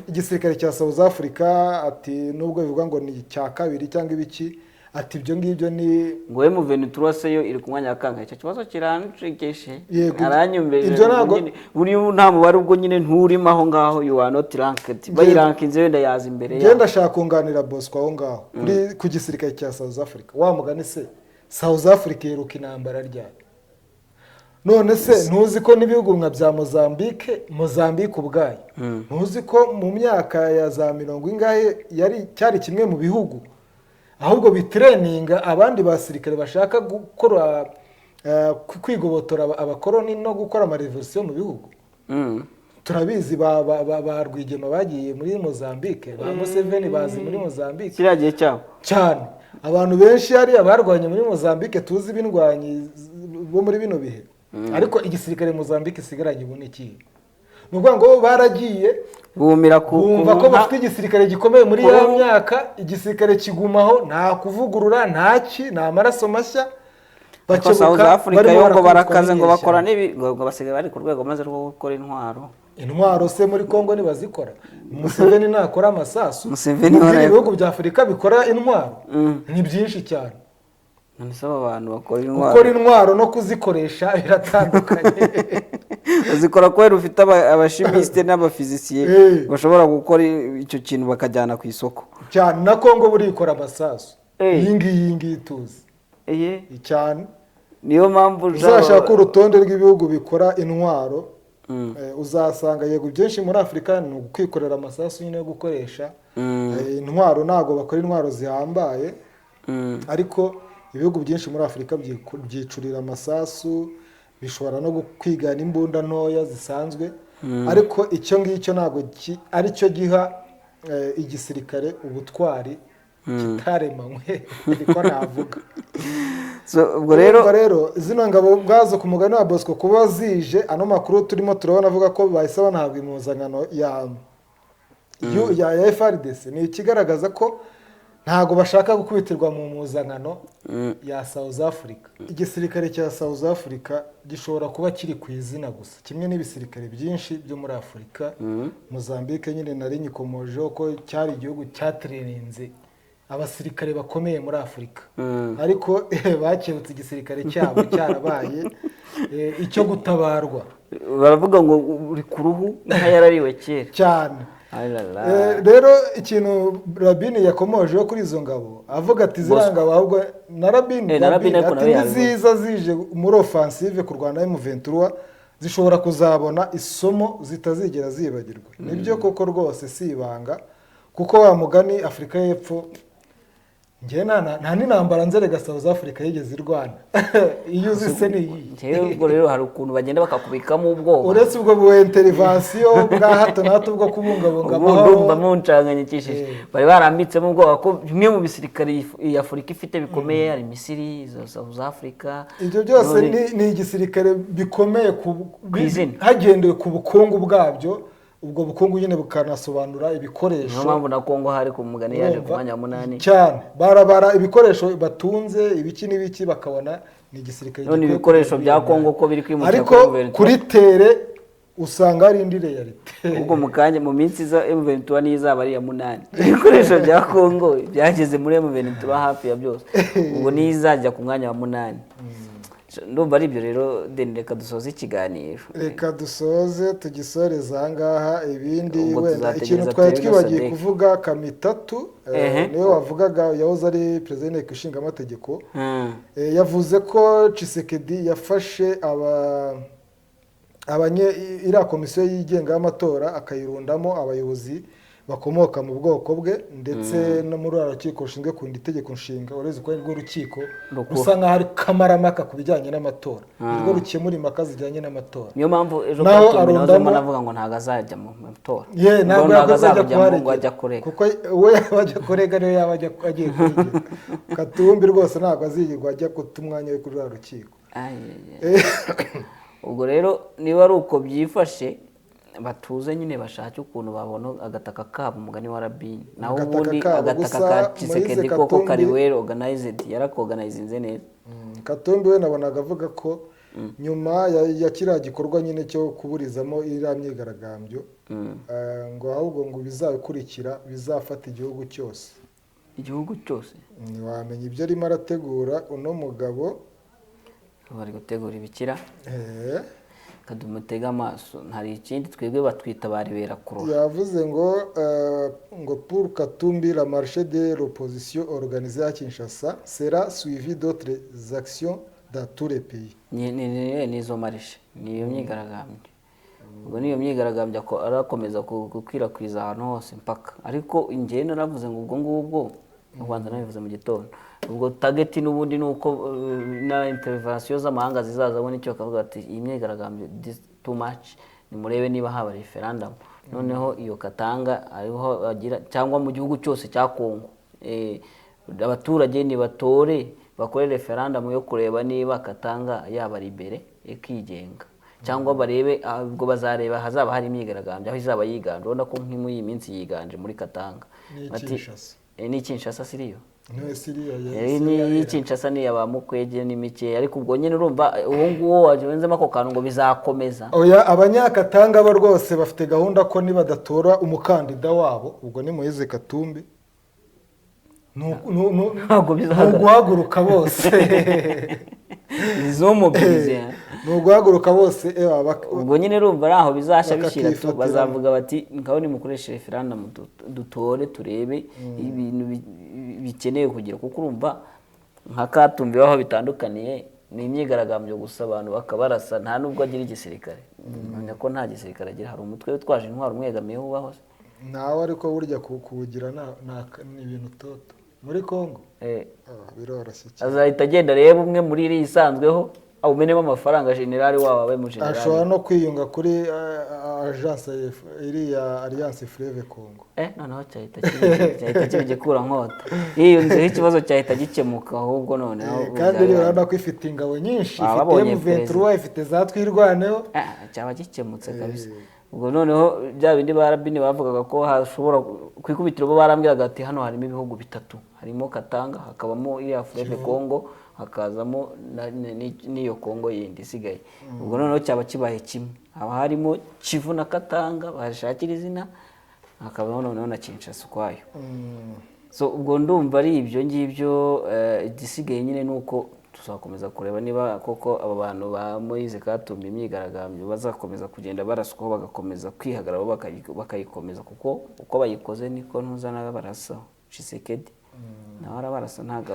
igisirikare cya South Africa ati nubwo bivuga ngo ni cya kabiri cyangwa ibiki ati ibyo ngibyo ni ngo M23 seyo iri kumwanya yakanga icyo kibazo kirancegeshe aranyumbeje ibyo ntago buri nta mubare ubwo nyine nturimo aho ngaho you are not ranked bayirankinze wenda yaza imbere ya genda shaka kunganira Bosco aho ngaho kuri ku gisirikare cya South Africa wa mugani se South Africa yeruka intambara ryari none se ntuzi ko n'ibihugu nka bya Mozambique ubwayo ntuzi ko mu myaka ya za 70 ingahe cyari kimwe mu bihugu ahubwo bitreninga abandi basirikare bashaka gukora kwigobotora abakoroni no gukora amarevolution mu bihugu turabizi ba Rwigema bagiye muri Mozambique ba Museveni bazi muri Mozambique kiragiye cyane abantu benshi ari abarwanye muri Mozambique tuzi bindwanyi bo muri bino bihe ariko igisirikare Mozambique sigaranye ubu niki nuvuga ngo baragiye bumira kumva ko bafite igisirikare gikomeye muri ya myaka igisirikare kigumaho nta kuvugurura nta maraso mashya bakebuka South Africa yo ngo barakaze ngo bakora nibi ngo basigaye bari ku rwego maze rwo gukora intwaro se muri Kongo nibazikora Museveni nakora amasasu Museveni ibihugu bya Afrika bikora intwaro ni byinshi cyane Nisaba abantu bakora intwaro no kuzikoresha biratandukanye uzikora ko ufite abashimiste n'abafizisiye bashobora gukora icyo kintu bakajyana ku isoko cyane na Kongo buri ikora amasasu yingi tuzi cyane niyo mpamvu uzashaka urutonde rw'ibihugu bikora intwaro uzasanga yego byinshi muri Afrika ni ukwikorera amasasu nyine yo gukoresha intwaro ntago bakora intwaro zihambaye ariko ibihugu byinshi muri Afrika byicurira amasasu bishobora no kwigana imbunda ntoya zisanzwe ariko icyo ngicyo ntago ari cyo giha igisirikare ubutwari kitaremanywe ariko navuga ubwo rero zino ngabo bwazo ku mugani wa Bosco kuba zije ano makuru turimo turabona avuga ko bahise banahabwa impuzankano ya FARDC ni ikigaragaza ko ntago bashaka gukubitirwa mu mpuzankano ya South Africa igisirikare cya South Africa gishobora kuba kiri ku izina gusa kimwe n'ibisirikare byinshi byo muri Afrika Mozambique nyine nari nyikomojeho ko cyari igihugu cyatreninze abasirikare bakomeye muri Afrika ariko bakebutse igisirikare cyabo cyarabaye icyo gutabarwa baravuga ngo uri ku ruhu nka yarariwe kera cyane rero ikintu Rabini yakomojeho kuri izo ngabo avuga ati ziriya ngabo ahubwo na Rabini ati niziza zije muri offensive ku Rwanda M23 zishobora kuzabona isomo zitazigera zibagirwa. Nibyo koko rwose si ibanga kuko wa mugani Afurika y'Epfo ngiye nta n'intambara nzerega South Africa yigeze irwana iyo uzise ni ubwo rero hari ukuntu bagenda bakakubikamo ubwoba uretse ubwo bu intervention bwa hato na hato bwo kubungabunga amahoro ndumva muncanganyikishije bari barambitsemo ubwoba ko bimwe mu bisirikare Afurika ifite bikomeye hari Misiri South Africa ibyo byose ni igisirikare bikomeye hagendewe ku bukungu bwabyo ubwo bukungu nyine bukanasobanura ibikoresho no mpamvu na Kongo hari ku mugani yaje ku mwanya wa 8 cyane barabara ibikoresho batunze ibiki n'ibiki bakabona ni igisirikare none ibikoresho bya Kongo ko biri kwimukira ariko kuri tere usanga ari indi realite ubwo mukanye mu minsi za M23 n'izaba ari ya 8 ibikoresho bya Kongo byageze muri M23 hafi ya byose ubwo nizajya ku mwanya wa 8 ndumva ari byo rero reka dusoze ikiganiro reka dusoze tugisoreza ahangaha ibindi wenda ikintu twari twibagiye kuvuga Kamitatu niwe wavugaga yahoze ari president w'inteko ishinga amategeko yavuze ko Tshisekedi yafashe iriya komisiyo yigenga y'amatora akayirundamo abayobozi bakomoka mu bwoko bwe ndetse no muri rukiko rushinzwe kurinda itegeko nshinga uretse ko ari rwo rukiko rusa nkaho ari kamaramaka ku bijyanye n'amatora nirwo rukemura impaka zijyanye n'amatora niyo mpamvu ejo Katumbi navuga ngo ntago azajya mu matora ntabwo azajya kurega kuko we yabajya kurega niyo yaba agiye kurega Katumbi rwose ntabwo azigirwa ajya guta umwanya we kuri rwa rukiko ubwo rero niba ari uko byifashe batuze nyine bashake ukuntu babona agataka kabo umugani wa Rabini naho ubundi agataka ka Tshisekedi koko kari well organized yarakoganizinze neza Katumbi we nabonaga avuga ko nyuma ya kiriya gikorwa nyine cyo kuburizamo iriya myigaragambyo ngo ahubwo ngo bizakurikira bizafata igihugu cyose ntiwamenya ibyo arimo arategura uno mugabo bari gutegura ibikira kadumutega amaso hari ikindi twebwe batwita baribera kurora yavuze ngo pour Katumbi la marche de l'opposition organisée à Kinshasa sera suivie d'autres actions dans tous les pays nizo marishe niyo myigaragambyo ubwo niyo myigaragambyo ko arakomeza gukwirakwiza ahantu hose mpaka ariko ingene naravuze ngo ubwo ngubwo u Rwanda nabivuze mu gitondo ubwo target n'ubundi nuko na intervention z'amahanga zizazabona icyo kavuga ati iyi myigaragambyo too much nimurebe niba haba referendum noneho iyo Katanga ariho agira cyangwa mu gihugu cyose cya Kongo abaturage ni batore bakore referendum yo kureba niba Katanga yaba libere ikigenga cyangwa barebe ubwo bazareba hazaba hari imyigaragambyo aho izaba yiganje ubona ko nk'imu iyi minsi yiganje muri Katanga ni Kinshasa siriyo ni Kinshasa ni abamukwege ni mike ariko ubwo nyine urumva uwo nguwo wajenzemo ako kantu ngo bizakomeza oya abanyakatanga bo rwose bafite gahunda ko nibadatora umukandida wabo ubwo ni Moise Katumbi ntabwo guhaguruka bose izo mobilize guhaguruka bose ubwo nyine urumva ari aho bizasha bishira tu bazavuga bati ngaho nimukoreshe referendum dutore turebe ibintu bikenewe kugira kuko urumva nka Katumbi aho bitandukaniye ni imyigaragambyo gusa abantu bakabarasa nta nubwo agira igisirikare nanya ko nta gisirikare agira hari umutwe utwaje intwaro umwegamiyeho ubaho nawe ariko burya kuwugira ni ibintu toto muri Kongo biroroshye cyane azahita agenda reba umwe muri iri isanzweho umenemo amafaranga generali wawe mu generali ashobora no kwiyunga kuri agence iriya Alliance Fleuve Congo noneho cyahita kibigekura nkota yiyunzeho ikibazo cyahita gikemuka ahubwo noneho kandi rero urabona ko ifite ingabo nyinshi ifite M23 ifite za twirwaneho cyaba gikemutse kabisa ubwo noneho bya bindi barabini bavugaga ko hashobora kwikubitira bo barambwiraga ati hano harimo ibihugu bitatu harimo Katanga hakabamo iriya Fleuve Congo hakazamo n'iyo Kongo yindi isigaye ubwo noneho cyaba kibaye kimwe haba harimo Kivu na Katanga bashakira izina hakaba noneho na Kinshasa kwayo so ubwo ndumva ari ibyo ngibyo igisigaye nyine nuko tuzakomeza kureba niba koko aba bantu ba Moise Katumbi imyigaragambyo bazakomeza kugenda baraswaho bagakomeza kwihagararaho bakayikomeza kuko uko bayikoze niko ntuzana barasa Tshisekedi nawe arabarasa ntago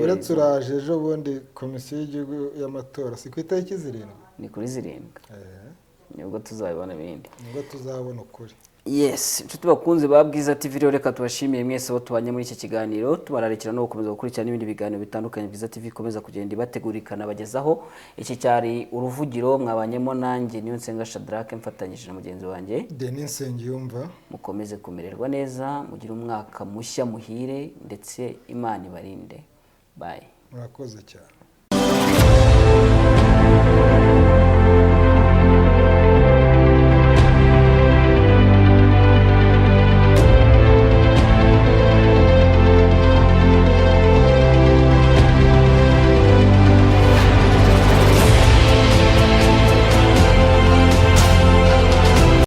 uretse uraje ejo bundi komisiyo y'igihugu y'amatora si ku itariki 7 ni kuri 7 nibwo tuzabibona ibindi nibwo tuzabona ukuri. Yes, inshuti bakunze ba Bwiza TV rero reka tubashimiye mwese bo tubanye muri iki kiganiro tubararikira no gukomeza gukurikirana n'ibindi biganiro bitandukanye Bwiza TV ikomeza kugenda ibategurikana bagezaho. Iki cyari uruvugiro mwabanyemo nanjye niyo Nsenga Shadrack mfatanyije na mugenzi wanjye Denis Nsengiyumva. Mukomeze kumererwa neza mugira umwaka mushya muhire ndetse Imana ibarinde. Bye. Murakoze cyane.